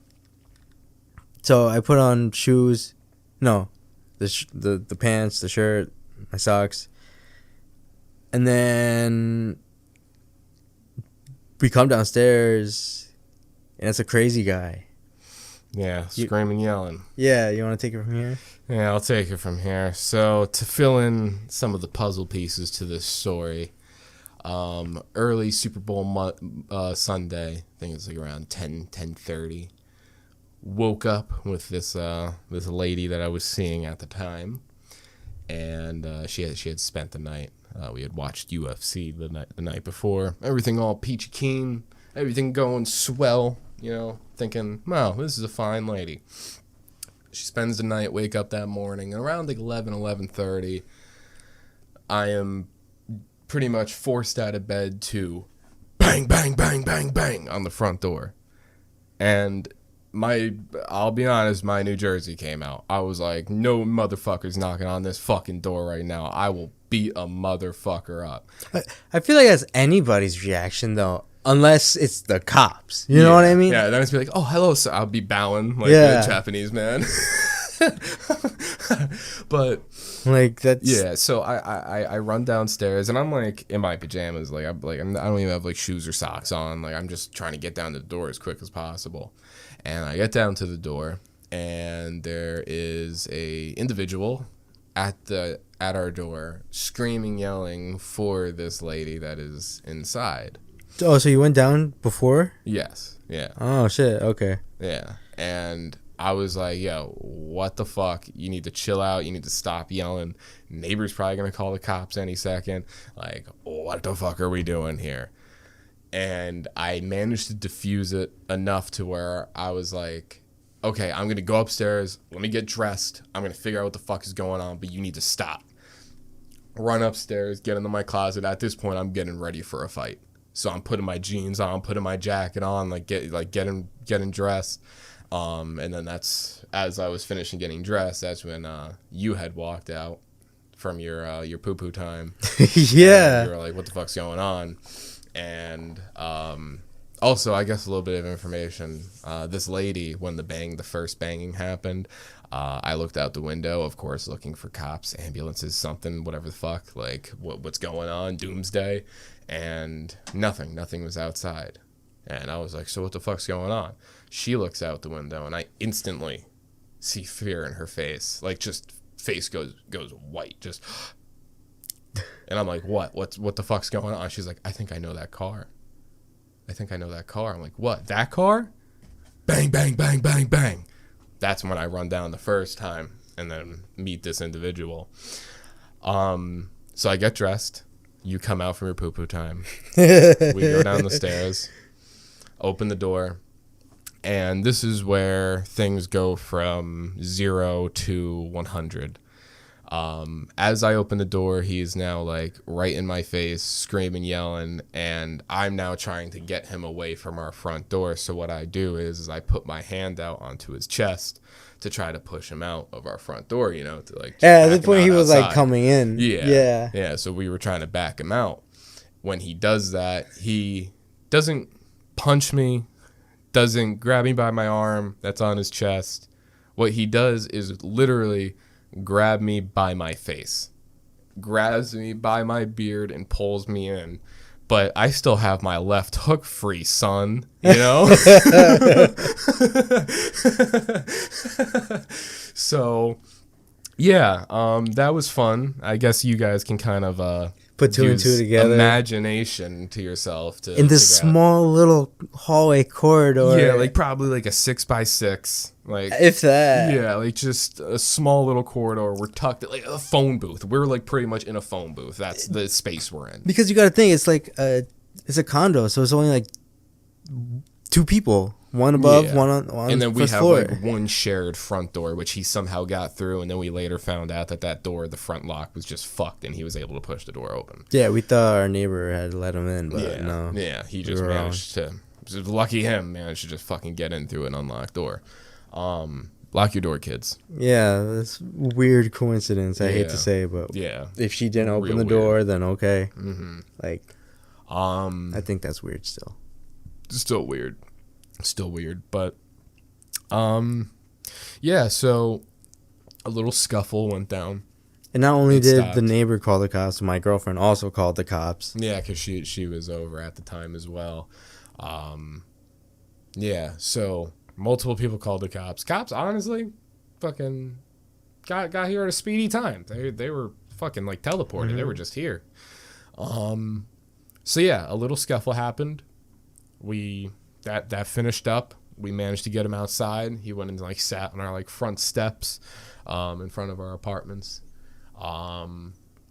So I put on shoes. No, the pants, the shirt, my socks. And then we come downstairs and it's a crazy guy. Yeah, screaming, yelling. Yeah, you want to take it from here? Yeah, I'll take it from here. So to fill in some of the puzzle pieces to this story, early Super Bowl Sunday, I think it's like around 10:30. Woke up with this lady that I was seeing at the time, and she had spent the night. We had watched UFC the night before. Everything all peachy keen, everything going swell. You know, thinking, wow, this is a fine lady. She spends the night, wake up that morning, and around like 11:30, I am pretty much forced out of bed to bang, bang, bang, bang, bang on the front door. And I'll be honest, my New Jersey came out. I was like, no motherfucker's knocking on this fucking door right now. I will beat a motherfucker up. I feel like that's anybody's reaction, though. Unless it's the cops. You know what I mean? Yeah, then it's be like, oh, hello, sir. I'll be bowing like a Japanese man. But like that's yeah, so I run downstairs and I'm like in my pajamas, like I don't even have like shoes or socks on. Like I'm just trying to get down to the door as quick as possible. And I get down to the door and there is a individual at our door screaming, yelling for this lady that is inside. Oh, so you went down before? Yes. Yeah. Oh, shit. Okay. Yeah. And I was like, yo, what the fuck? You need to chill out. You need to stop yelling. Neighbor's probably going to call the cops any second. Like, what the fuck are we doing here? And I managed to diffuse it enough to where I was like, okay, I'm going to go upstairs. Let me get dressed. I'm going to figure out what the fuck is going on, but you need to stop. Run upstairs, get into my closet. At this point, I'm getting ready for a fight. So I'm putting my jeans on, putting my jacket on, getting dressed. And then that's, as I was finishing getting dressed, that's when you had walked out from your poo-poo time. Yeah. And you were like, what the fuck's going on? And also, I guess a little bit of information. This lady, when the first banging happened, I looked out the window, of course, looking for cops, ambulances, something, whatever the fuck, like what's going on, doomsday. And nothing was outside. And I was like, so what the fuck's going on? She looks out the window and I instantly see fear in her face. Like just face goes white. Just and I'm like, what the fuck's going on? She's like, I think I know that car. I'm like, what? That car? Bang, bang, bang, bang, bang. That's when I run down the first time and then meet this individual. So I get dressed. You come out from your poo-poo time. We go down the stairs, open the door, and this is where things go from 0 to 100. As I open the door, he's now like right in my face, screaming, yelling, and I'm now trying to get him away from our front door. So what I do is I put my hand out onto his chest to try to push him out of our front door, you know, to like at the point he was outside. Like coming in. Yeah. So we were trying to back him out. When he does that, he doesn't punch me, doesn't grab me by my arm that's on his chest. What he does is literally grab me by my face, grabs me by my beard and pulls me in. But I still have my left hook free, son, you know? So, yeah, that was fun. I guess you guys can kind of... put two and two together. Imagination to yourself to in this small little hallway corridor. Yeah, like probably like a 6x6, like if that. Yeah, like just a small little corridor. We're tucked like a phone booth. We're like pretty much in a phone booth. That's the space we're in. Because you got to think, it's like it's a condo, so it's only like two people. One above, one on and then we have floor. like one shared front door, which he somehow got through, and then we later found out that door, the front lock, was just fucked, and he was able to push the door open. Yeah, we thought our neighbor had let him in, but no. Yeah, he just managed to. Lucky him, managed to just fucking get in through an unlocked door. Lock your door, kids. Yeah, that's weird coincidence. I hate to say, but if she didn't open the door, then okay. Mm-hmm. Like, I think that's weird still. Still weird, but yeah, so a little scuffle went down. And not only did the neighbor call the cops, my girlfriend also called the cops. Yeah, because she was over at the time as well. Yeah, so multiple people called the cops. Cops, honestly, fucking got here at a speedy time. They were fucking like teleported. Mm-hmm. They were just here. So yeah, a little scuffle happened. That finished up. We managed to get him outside. He went and like sat on our like front steps, in front of our apartments.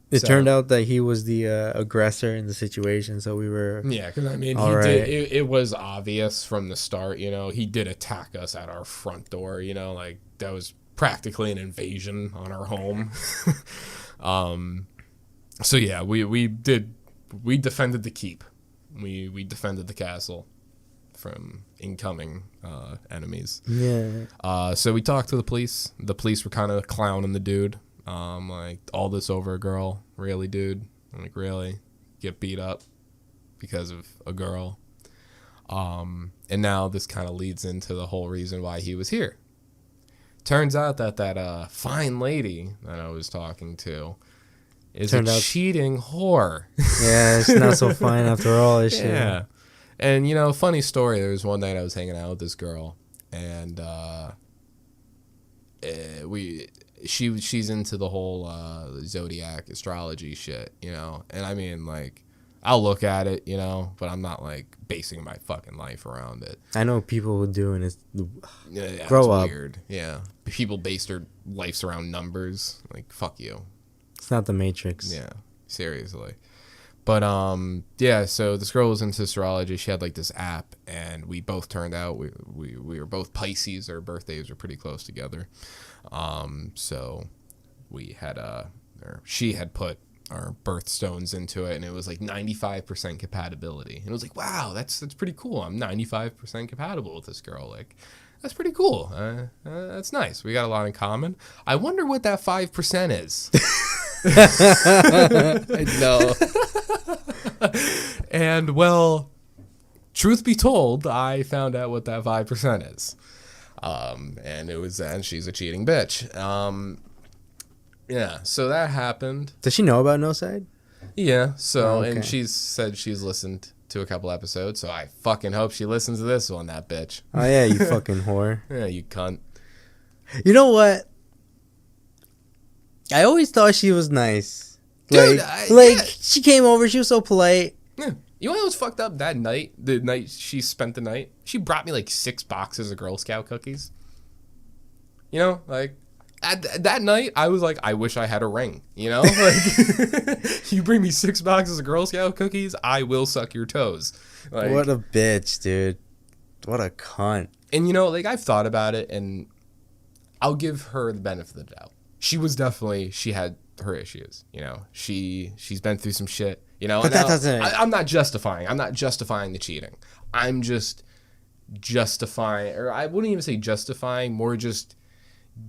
It turned out that he was the aggressor in the situation, so we were because I mean it was obvious from the start. You know, he did attack us at our front door. You know, like that was practically an invasion on our home. So yeah, we defended the keep. We defended the castle from incoming enemies. Yeah. So we talked to the police. The police were kind of clowning the dude. Like, all this over a girl? Really, dude? Like, really? Get beat up because of a girl? And now this kind of leads into the whole reason why he was here. Turns out that fine lady that I was talking to is cheating whore. Yeah, it's not so fine after all, is she? Yeah. And, you know, funny story, there was one night I was hanging out with this girl, and she's into the whole zodiac astrology shit, you know? And I mean, like, I'll look at it, you know, but I'm not, like, basing my fucking life around it. I know people who do, and it's grow up. Weird. Yeah. People base their lives around numbers. Like, fuck you. It's not the Matrix. Yeah, seriously. But, yeah, so this girl was into astrology. She had, like, this app, and we both turned out, we were both Pisces. Our birthdays were pretty close together. So we had, she had put our birthstones into it, and it was, like, 95% compatibility. And it was like, wow, that's pretty cool. I'm 95% compatible with this girl. Like, that's pretty cool. That's nice. We got a lot in common. I wonder what that 5% is. I know. And, well, truth be told, I found out what that 5% is. And she's a cheating bitch. Yeah, so that happened. Does she know about Noside? Yeah, so, and she's said she's listened to a couple episodes, so I fucking hope she listens to this one, that bitch. Oh, yeah, you fucking whore. Yeah, you cunt. You know what? I always thought she was nice. Dude, she came over, she was so polite. Yeah. You know what was fucked up that night? The night she spent the night? She brought me like 6 boxes of Girl Scout cookies. You know, like, that night, I was like, I wish I had a ring. You know? Like, you bring me 6 boxes of Girl Scout cookies, I will suck your toes. Like, what a bitch, dude. What a cunt. And, you know, like, I've thought about it, and I'll give her the benefit of the doubt. She had her issues, you know. She's been through some shit, you know. But that doesn't. I'm not justifying the cheating. I'm just justifying, or I wouldn't even say justifying, more just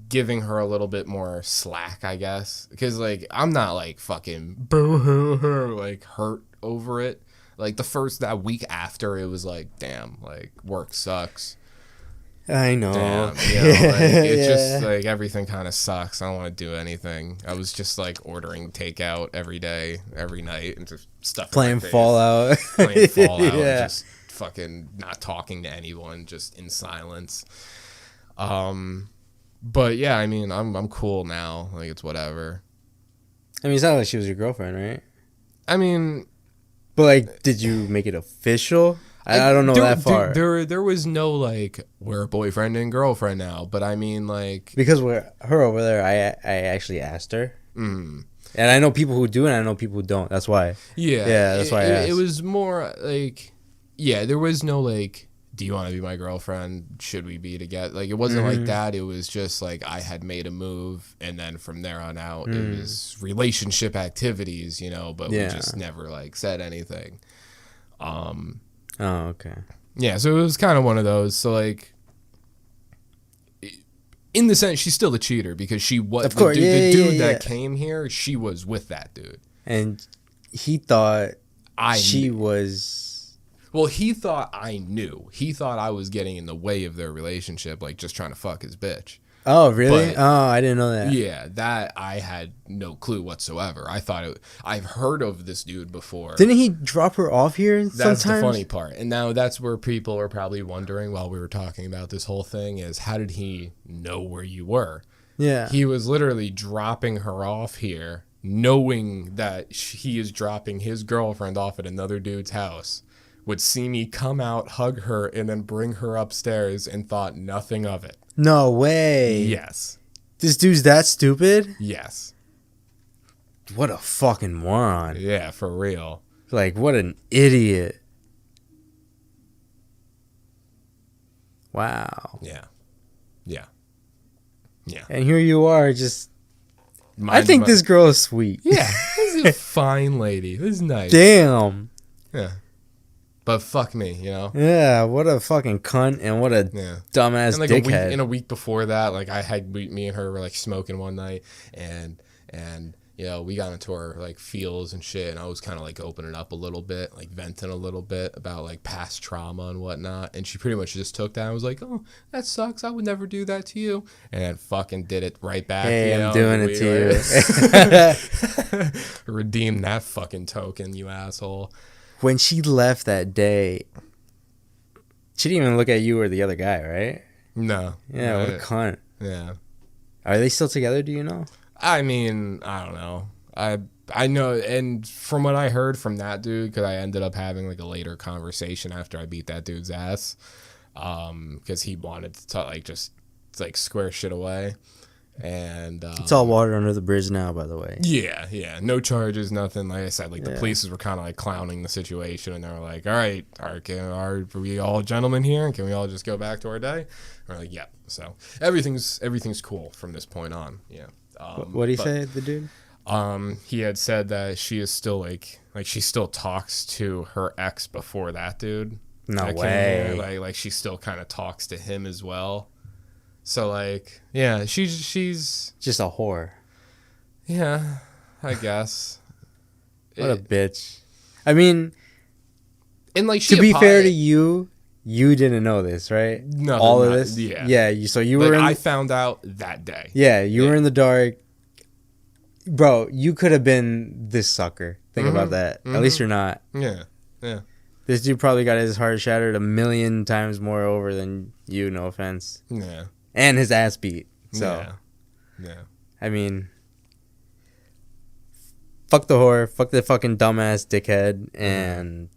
giving her a little bit more slack, I guess. Because, like, I'm not, like, fucking boo-hoo-hoo, like, hurt over it. Like, that week after, it was like, damn, like, work sucks. I know. Damn, you know, like, it's just, like, everything kind of sucks. I don't want to do anything. I was just, like, ordering takeout every day, every night, and just stuff. Playing Fallout. And just fucking not talking to anyone, just in silence. But yeah, I mean, I'm cool now. Like, it's whatever. I mean, it's not like she was your girlfriend, right? I mean, but like, did you make it official? I don't know that far. There was no like we're boyfriend and girlfriend now, but I mean like because we're her over there. I actually asked her, and I know people who do, and I know people who don't. That's why. Yeah. That's why I asked. It was more like, yeah, there was no like, do you want to be my girlfriend? Should we be together? Like, it wasn't like that. It was just like I had made a move, and then from there on out, it was relationship activities, you know. But we just never like said anything. Oh, okay. Yeah, so it was kind of one of those. So like, in the sense, she's still a cheater because she was of course, the dude that came here. She was with that dude, and he thought she was. Well, he thought I knew. He thought I was getting in the way of their relationship, like just trying to fuck his bitch. Oh, really? But, I didn't know that. Yeah, that I had no clue whatsoever. I thought I've heard of this dude before. Didn't he drop her off here sometimes? That's the funny part. And now that's where people are probably wondering while we were talking about this whole thing is how did he know where you were? Yeah. He was literally dropping her off here, knowing that he is dropping his girlfriend off at another dude's house, would see me come out, hug her, and then bring her upstairs and thought nothing of it. No way. Yes. This dude's that stupid? Yes. What a fucking moron. Yeah, for real. Like, what an idiot. Wow. Yeah. Yeah. Yeah. And here you are, just... I think this girl is sweet. Yeah. This is a fine lady. This is nice. Damn. Yeah. But fuck me, you know? Yeah, what a fucking cunt and what a dumbass and like dickhead. A week before that, like me and her were like smoking one night and you know, we got into our like feels and shit, and I was kind of like opening up a little bit, like venting a little bit about like past trauma and whatnot, and she pretty much just took that and was like, oh, that sucks, I would never do that to you, and fucking did it right back. Hey, I'm doing it to you. Redeem that fucking token, you asshole. When she left that day, she didn't even look at you or the other guy, right? No. Yeah, what a cunt. Yeah. Are they still together, do you know? I mean, I don't know. I know, and from what I heard from that dude, because I ended up having like a later conversation after I beat that dude's ass, because he wanted to like just like square shit away. And it's all water under the bridge now, by the way. Yeah, no charges, nothing. Like I said, like the police were kind of like clowning the situation, and they were like, all right, are we all gentlemen here? Can we all just go back to our day? And we're like, yeah. So everything's cool from this point on. Yeah. What did he say, the dude? He had said that she is still like she still talks to her ex before that dude. No way. Like she still kind of talks to him as well. So like, yeah, she's just a whore. Yeah, I guess. What a bitch. I mean, and like to be fair to you, you didn't know this, right? No, all of this. Yeah. Yeah. So you were. I found out that day. Yeah, you were in the dark, bro. You could have been this sucker. Think about that. At least you're not. Yeah. This dude probably got his heart shattered 1,000,000 times more over than you. No offense. Yeah. And his ass beat. So, yeah. I mean, fuck the whore, fuck the fucking dumbass dickhead, and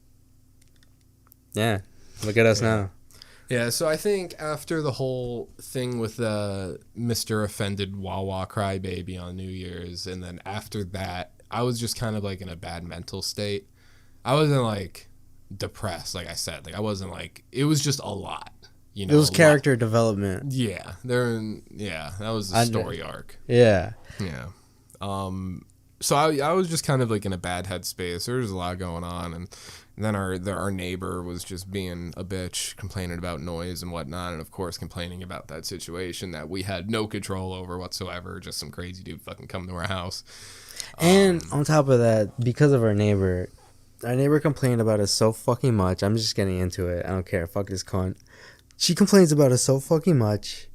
yeah, look at us now. Yeah, so I think after the whole thing with Mr. Offended Wawa Crybaby on New Year's, and then after that, I was just kind of like in a bad mental state. I wasn't like depressed, like I said. Like I wasn't like, it was just a lot. You know, it was character development. Yeah, that was the story arc. Yeah. So I was just kind of like in a bad headspace. There was a lot going on, and then our neighbor was just being a bitch, complaining about noise and whatnot, and of course complaining about that situation that we had no control over whatsoever. Just some crazy dude fucking come to our house. And on top of that, because of our neighbor complained about us so fucking much. I'm just getting into it. I don't care. Fuck this cunt. She complains about us so fucking much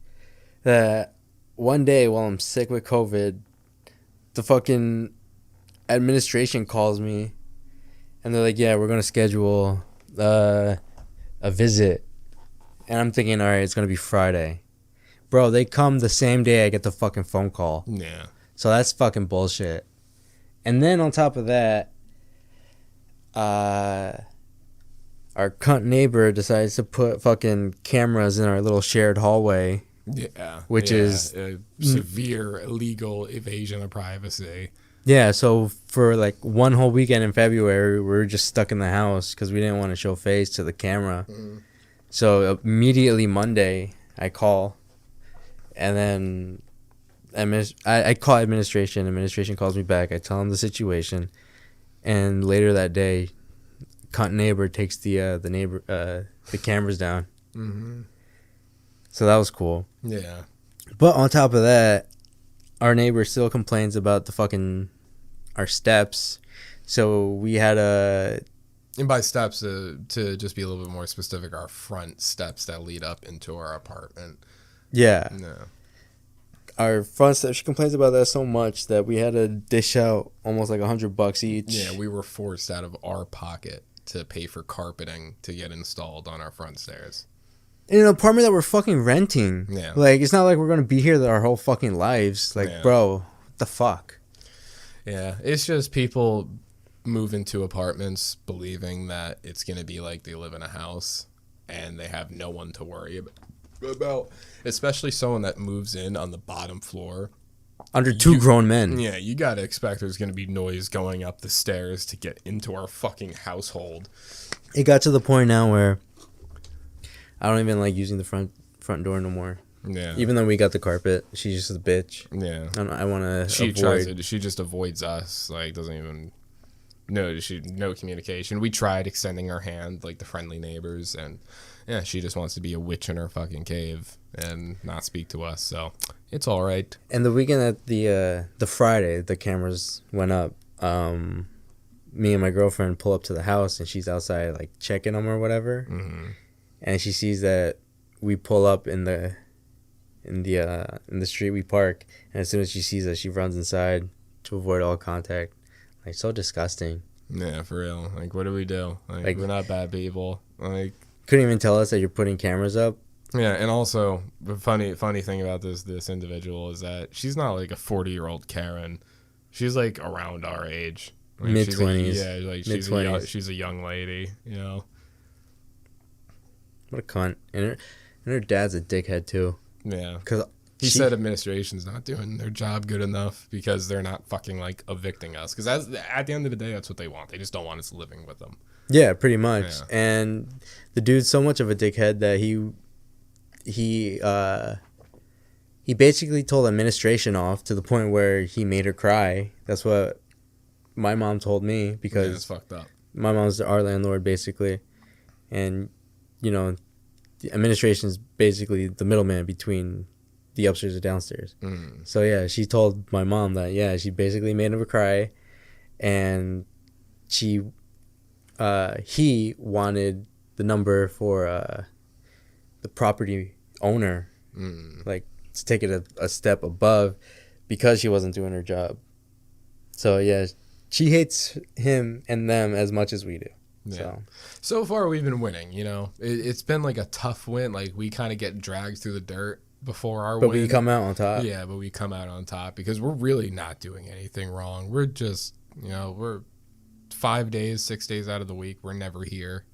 that one day while I'm sick with COVID, the fucking administration calls me and they're like, yeah, we're going to schedule a visit. And I'm thinking, all right, it's going to be Friday. Bro, they come the same day I get the fucking phone call. Yeah. So that's fucking bullshit. And then on top of that, our cunt neighbor decides to put fucking cameras in our little shared hallway. Yeah. Which is a severe illegal evasion of privacy. Yeah, so for like one whole weekend in February, we were just stuck in the house because we didn't want to show face to the camera. So immediately Monday, I call, and then I call administration. Administration calls me back. I tell them the situation, and later that day, cunt neighbor takes the cameras down. So that was cool. Yeah. But on top of that, our neighbor still complains about our steps. So we had And by steps, to just be a little bit more specific, our front steps that lead up into our apartment. Yeah. No. Our front steps, she complains about that so much that we had to dish out almost like $100 each. Yeah, we were forced out of our pocket to pay for carpeting to get installed on our front stairs. In an apartment that we're fucking renting. Yeah. Like, it's not like we're going to be here our whole fucking lives. Like, Yeah. bro, what the fuck? Yeah, it's just people move into apartments believing that it's going to be like they live in a house and they have no one to worry about, especially someone that moves in on the bottom floor. Under two grown men. Yeah, you got to expect there's going to be noise going up the stairs to get into our fucking household. It got to the point now where I don't even like using the front door no more. Yeah. Even though we got the carpet, she's just a bitch. Yeah. I want to She just avoids us. Like, doesn't even... No communication. We tried extending our hand, like the friendly neighbors, and yeah, she just wants to be a witch in her fucking cave and not speak to us, so it's all right. And the weekend that the Friday the cameras went up, me and my girlfriend pull up to the house and she's outside like checking them or whatever, and she sees that we pull up in the street we park, and as soon as she sees us, she runs inside to avoid all contact. Like, so disgusting. Yeah, for real. Like, what do we do? Like we're not bad people. Like, couldn't even tell us that you're putting cameras up. Yeah, and also the funny thing about this individual is that she's not like a 40-year-old Karen. She's like around our age, like, mid-20s. Yeah, like she's a young lady, you know. What a cunt. And her dad's a dickhead too. Yeah, because he said administration's not doing their job good enough because they're not fucking like evicting us. Because at the end of the day, that's what they want. They just don't want us living with them. Yeah, pretty much. Yeah. And the dude's so much of a dickhead that he basically told administration off to the point where he made her cry. That's what my mom told me, because it's fucked up. My mom's our landlord basically, and you know, the administration is basically the middleman between the upstairs and downstairs. So yeah, she told my mom that she basically made him cry, and he wanted the number for the property owner, like to take it a step above, because she wasn't doing her job. So yeah, she hates him and them as much as we do. Yeah. So far we've been winning, you know. It's been like a tough win. Like, we kind of get dragged through the dirt before our win. But we come out on top. Yeah, but we come out on top because we're really not doing anything wrong. We're just, you know, we're 5 days, 6 days out of the week, we're never here.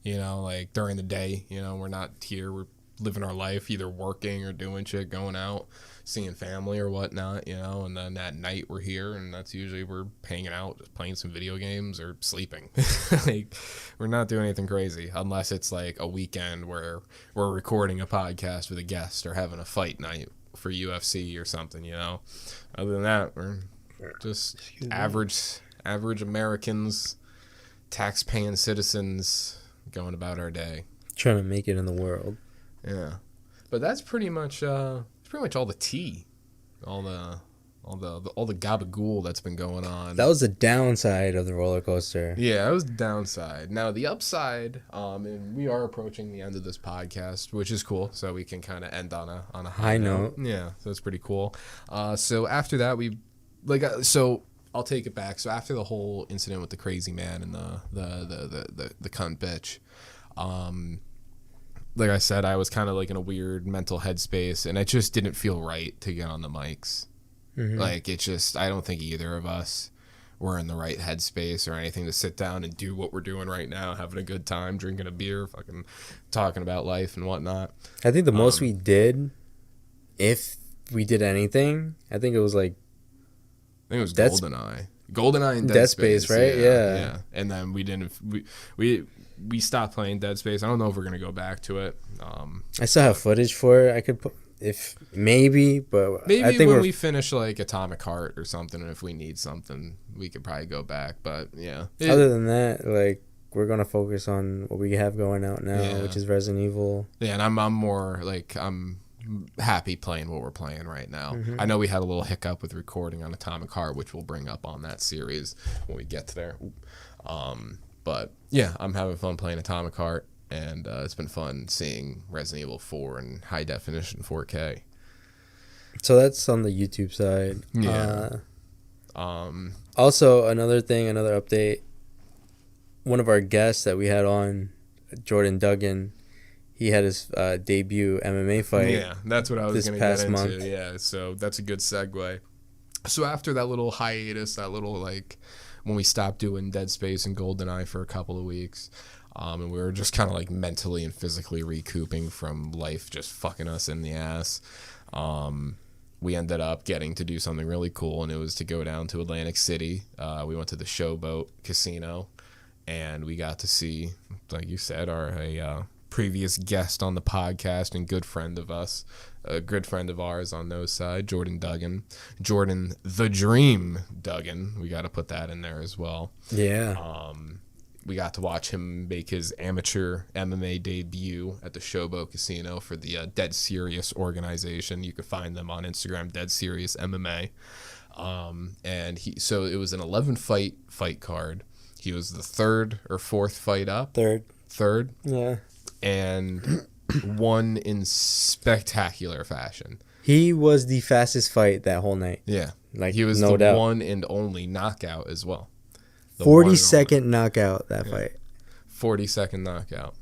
You know, like during the day, you know, we're not here. We're living our life, either working or doing shit, going out, seeing family or whatnot, you know, and then at night we're here, and that's usually we're hanging out, just playing some video games or sleeping. Like, we're not doing anything crazy unless it's like a weekend where we're recording a podcast with a guest or having a fight night for UFC or something, you know. Other than that, we're just average Americans, tax-paying citizens going about our day, trying to make it in the world. Yeah, but that's pretty much all the tea, all the gabagool that's been going on. That was the downside of the roller coaster. Yeah, that was the downside. Now the upside, and we are approaching the end of this podcast, which is cool. So we can kind of end on a high note. Yeah, so that's pretty cool. So after that, so I'll take it back. So after the whole incident with the crazy man and the cunt bitch, like I said, I was kind of like in a weird mental headspace, and it just didn't feel right to get on the mics. Like, it just, I don't think either of us we're in the right headspace or anything to sit down and do what we're doing right now, having a good time, drinking a beer, fucking talking about life and whatnot. I think the most we did, if we did anything, I think it was like I think it was GoldenEye and Dead Space, right? Yeah. And then we stopped playing Dead Space. I don't know if we're gonna go back to it. I still have footage for it. I could put if maybe, but maybe I think when we finish like Atomic Heart or something, and if we need something, we could probably go back. But yeah, other than that, like we're gonna focus on what we have going out now, Yeah. which is Resident Evil. Yeah, and I'm more like I'm happy playing what we're playing right now. Mm-hmm. I know we had a little hiccup with recording on Atomic Heart, which we'll bring up on that series when we get to there. But yeah, I'm having fun playing Atomic Heart, and it's been fun seeing Resident Evil 4 in high definition 4K. So that's on the YouTube side. Yeah. Also, another update. One of our guests that we had on, Jordan Duggan, he had his debut MMA fight. Yeah, that's what I was going to get into. Month. Yeah, so that's a good segue. So after that little hiatus, that little like when we stopped doing Dead Space and GoldenEye for a couple of weeks, and we were just kind of like mentally and physically recouping from life just fucking us in the ass, we ended up getting to do something really cool, and it was to go down to Atlantic City. We went to the Showboat Casino, and we got to see, like you said, a previous guest on the podcast and good friend of us, a good friend of ours on Noside, Jordan Duggan. Jordan the Dream Duggan. We got to put that in there as well. Yeah. We got to watch him make his amateur MMA debut at the Showboat Casino for the Dead Serious organization. You can find them on Instagram, Dead Serious MMA. And so it was an 11 fight card. He was the third or fourth fight up. Third. Yeah. And won in spectacular fashion. He was the fastest fight that whole night. Yeah. Like, he was no the doubt. one and only knockout as well. 40-second knockout that fight. 40-second knockout.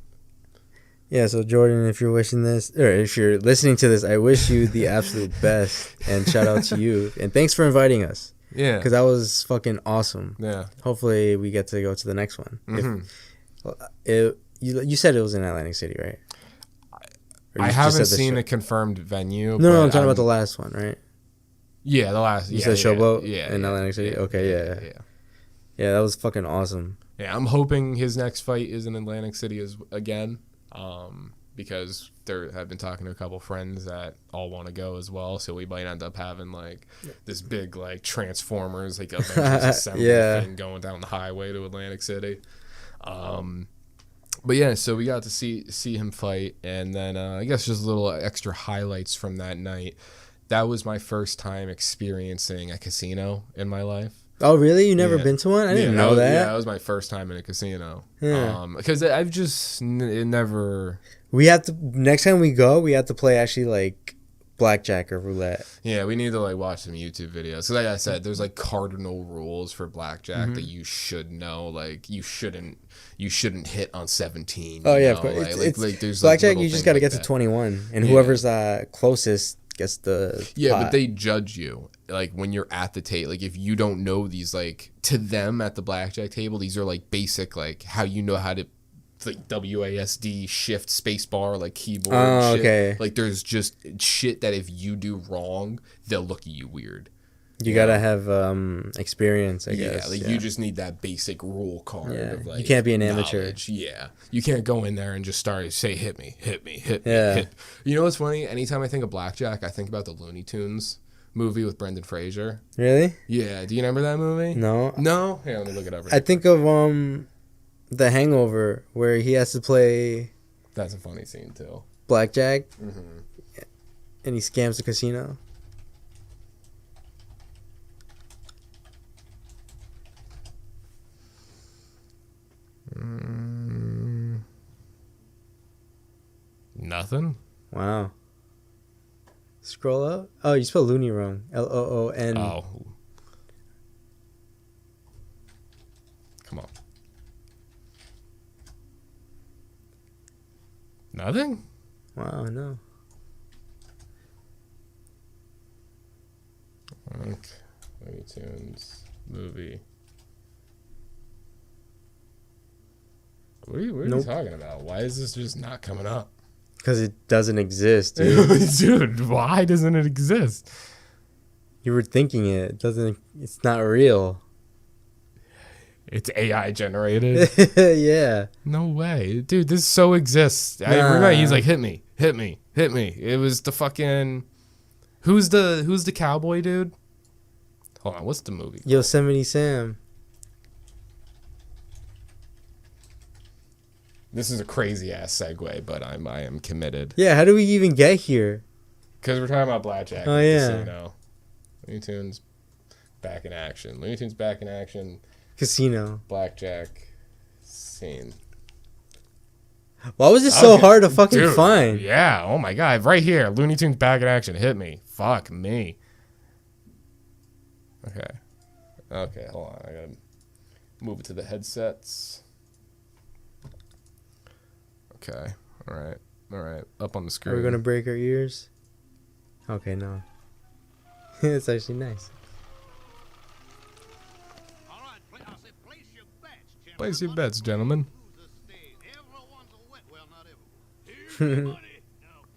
Yeah, so Jordan, if you're wishing this, or if you're listening to this, I wish you the absolute best, and shout out to you. And thanks for inviting us. Yeah. Because that was fucking awesome. Yeah. Hopefully we get to go to the next one. Mm-hmm. You said it was in Atlantic City, right? I haven't seen a confirmed venue. No, I'm talking about the last one, right? Yeah, the last. You said Showboat in Atlantic City? Yeah, okay, yeah. Yeah, that was fucking awesome. Yeah, I'm hoping his next fight is in Atlantic City again, because I've been talking to a couple friends that all want to go as well, so we might end up having like this big like Transformers like Avengers assembly thing going down the highway to Atlantic City. But yeah, so we got to see him fight, and then I guess just little extra highlights from that night. That was my first time experiencing a casino in my life. Oh, really? You never been to one? I didn't know that. Yeah, that was my first time in a casino. Yeah. Because I've just never... We have to... Next time we go, we have to play actually, like, blackjack or roulette. Yeah, we need to, like, watch some YouTube videos. So like I said, there's, like, cardinal rules for blackjack that you should know. Like, you shouldn't hit on 17. Oh, yeah, of course. Like, there's blackjack, like, you just got to get to 21. And whoever's closest gets the pot. But they judge you. Like, when you're at the table, like, if you don't know these, like, to them at the blackjack table, these are, like, basic, like, how you know how to, like, WASD, shift, spacebar, like, keyboard shit. Okay. Like, there's just shit that if you do wrong, they'll look at you weird. You gotta have experience, I guess. You just need that basic rule card of, like, you can't be an amateur. Knowledge. Yeah. You can't go in there and just say, hit me. You know what's funny? Anytime I think of blackjack, I think about the Looney Tunes movie with Brendan Fraser. Really? Yeah. Do you remember that movie? No? Here, let me look it up. I think of The Hangover, where he has to play... That's a funny scene, too. Blackjack. Mm-hmm. And he scams the casino. Nothing? Wow. Scroll up. Oh, you spelled Looney wrong. Loon. Oh. Come on. Nothing? Wow, no. Okay. Looney Tunes movie. What are you talking about? Why is this just not coming up? Because it doesn't exist, dude. Dude, why doesn't it exist? You were thinking it. It doesn't. It's not real. It's AI generated. Yeah. No way, dude. This so exists. I remember he's like, hit me. It was the fucking. Who's the cowboy dude? Hold on, what's the movie? Yosemite Sam. This is a crazy ass segue, but I am committed. Yeah, how do we even get here? Because we're talking about blackjack. Oh, yeah. Casino. Looney Tunes back in action. Looney Tunes back in action. Casino. Blackjack scene. Why was it so hard to fucking find? Yeah, oh my god. Right here. Looney Tunes back in action. Hit me. Fuck me. Okay, hold on. I gotta move it to the headsets. Okay. Alright. Up on the screen. Are we gonna break our ears? Okay, no. It's actually nice. Place your bets, gentlemen.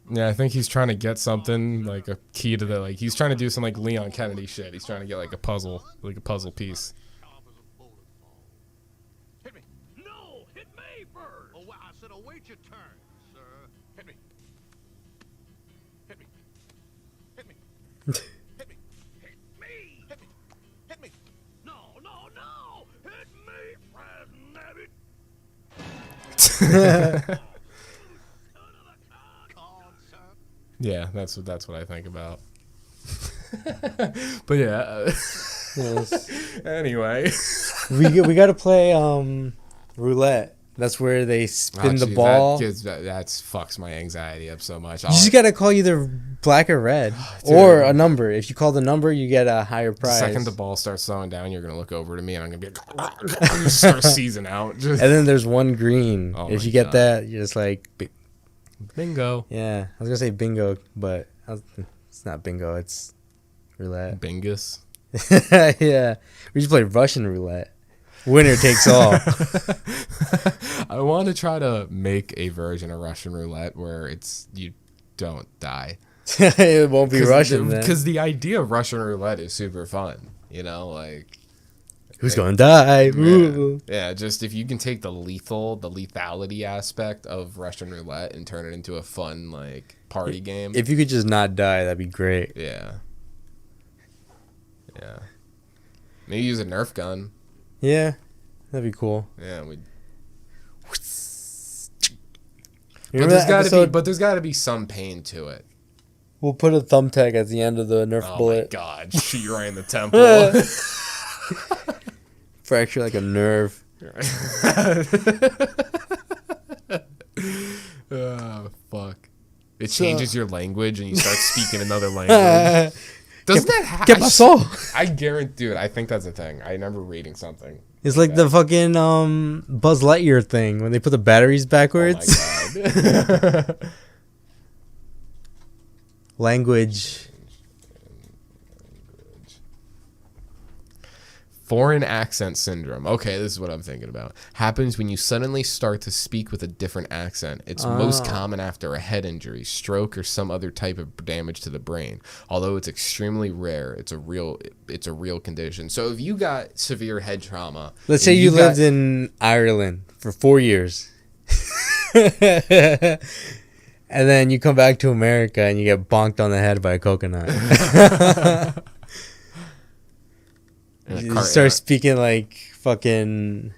Yeah, I think he's trying to get something, like a key to the, like, he's trying to do some, like, Leon Kennedy shit. He's trying to get, like, a puzzle piece. Hit me. No, hit me first. Oh, I said await your turn, sir. Hit me. Hit me. Hit me. Hit me. Hit me. Hit me. Hit me. No. Hit me, Fred Nabbit. Yeah, that's what I think about. But yeah. Yes. Anyway, we got to play roulette. That's where they spin the ball. That fucks my anxiety up so much. You just got to call either black or red. Dude. Or a number. If you call the number, you get a higher prize. The second the ball starts slowing down, you're going to look over to me and I'm going to be like, I'm just start seizing out. And then there's one green. Oh if my you get God. that, you're just like... Bingo. Yeah, I was going to say bingo, but it's not bingo. It's roulette. Bingus. Yeah. We just play Russian roulette. Winner takes all. I want to try to make a version of Russian roulette where you don't die. It won't be Russian then. Because the idea of Russian roulette is super fun. You know, like... Who's going to die? Yeah, just if you can take the lethality aspect of Russian roulette and turn it into a fun, like, party game. If you could just not die, that'd be great. Yeah. Maybe use a Nerf gun. Yeah, that'd be cool. Yeah, But there's gotta be some pain to it. We'll put a thumbtack at the end of the Nerf bullet. Oh my god, shoot you right in the temple. Fracture like a nerve. Oh, fuck. It changes your language and you start speaking another language. Doesn't that happen? ¿Qué pasó? I guarantee, dude, I think that's a thing. I remember reading something. It's like the fucking Buzz Lightyear thing when they put the batteries backwards. Oh my god. Language. Foreign accent syndrome. Okay, this is what I'm thinking about. Happens when you suddenly start to speak with a different accent. It's most common after a head injury, stroke, or some other type of damage to the brain. Although it's extremely rare, it's a real condition. So if you got severe head trauma, Let's say you lived in Ireland for 4 years. And then you come back to America and you get bonked on the head by a coconut. You start speaking like fucking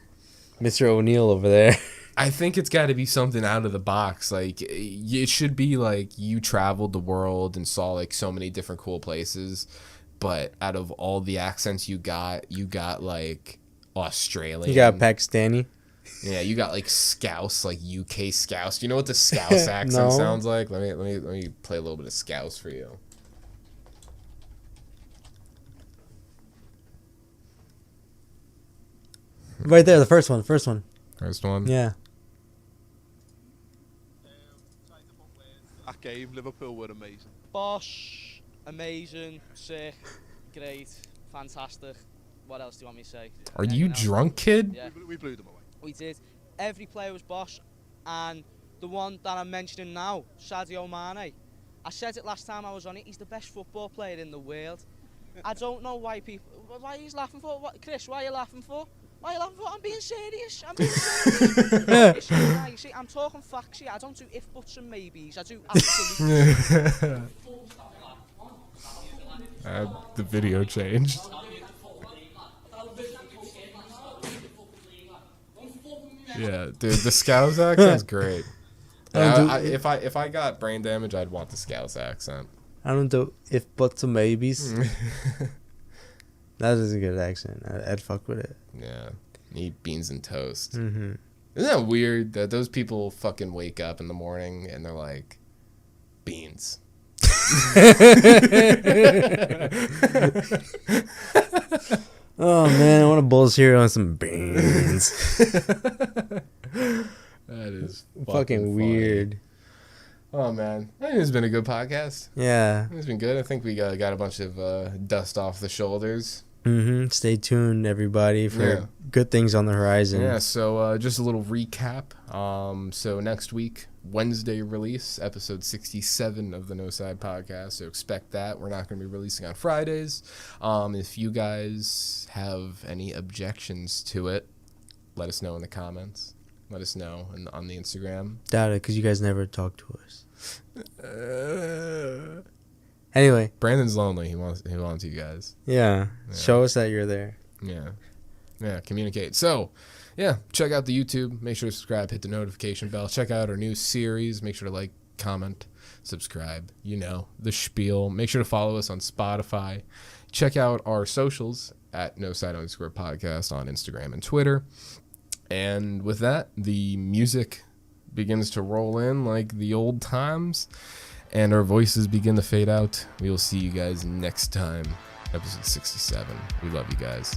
Mr. O'Neill over there. I think it's got to be something out of the box. Like, it should be like you traveled the world and saw like so many different cool places, but out of all the accents you got like Australian. You got Pakistani. Yeah, you got like Scouse, like UK Scouse. Do you know what the Scouse accent sounds like? Let me play a little bit of Scouse for you. Right there, the first one. First one? Yeah. That game, Liverpool were amazing. Bosh, amazing, sick, great, fantastic. What else do you want me to say? Are you drunk, kid? Yeah. We blew them away. We did. every player was boss, and the one that I'm mentioning now, Sadio Mane, I said it last time I was on it, he's the best football player in the world. I don't know why he's laughing for. What, Chris, why are you laughing for? Why are you laughing for? I'm being serious. You see, I'm talking facts here. I don't do if, buts and maybes. I do absolute. The video changed. Yeah, dude, the Scouse accent's great. If I got brain damage, I'd want the Scouse accent. I don't do if, buts, and maybes. That is a good accent. I'd fuck with it. Yeah, eat beans and toast. Mm-hmm. Isn't that weird that those people fucking wake up in the morning and they're like, beans. Oh man, I want a bowl cereal and some beans. That is fucking weird. Oh man, I think it's been a good podcast. Yeah, It's been good. I think we got a bunch of dust off the shoulders. Stay tuned, everybody, for good things on the horizon. Yeah, so just a little recap. So next week, Wednesday release, episode 67 of the Noside Podcast. So expect that. We're not going to be releasing on Fridays. If you guys have any objections to it, let us know in the comments. Let us know on the Instagram. Doubt it, because you guys never talk to us. Anyway, Brandon's lonely. He wants you guys. yeah, show us that you're there. Yeah, communicate. So, yeah, check out the YouTube. Make sure to subscribe, hit the notification bell. Check out our new series. Make sure to like, comment, subscribe. You know, the spiel. Make sure to follow us on Spotify. Check out our socials at @Noside_podcast on Instagram and Twitter. And with that, the music begins to roll in like the old times, and our voices begin to fade out. We will see you guys next time, episode 67. We love you guys.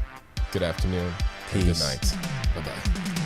Good afternoon. And good Peace. night. Bye-bye.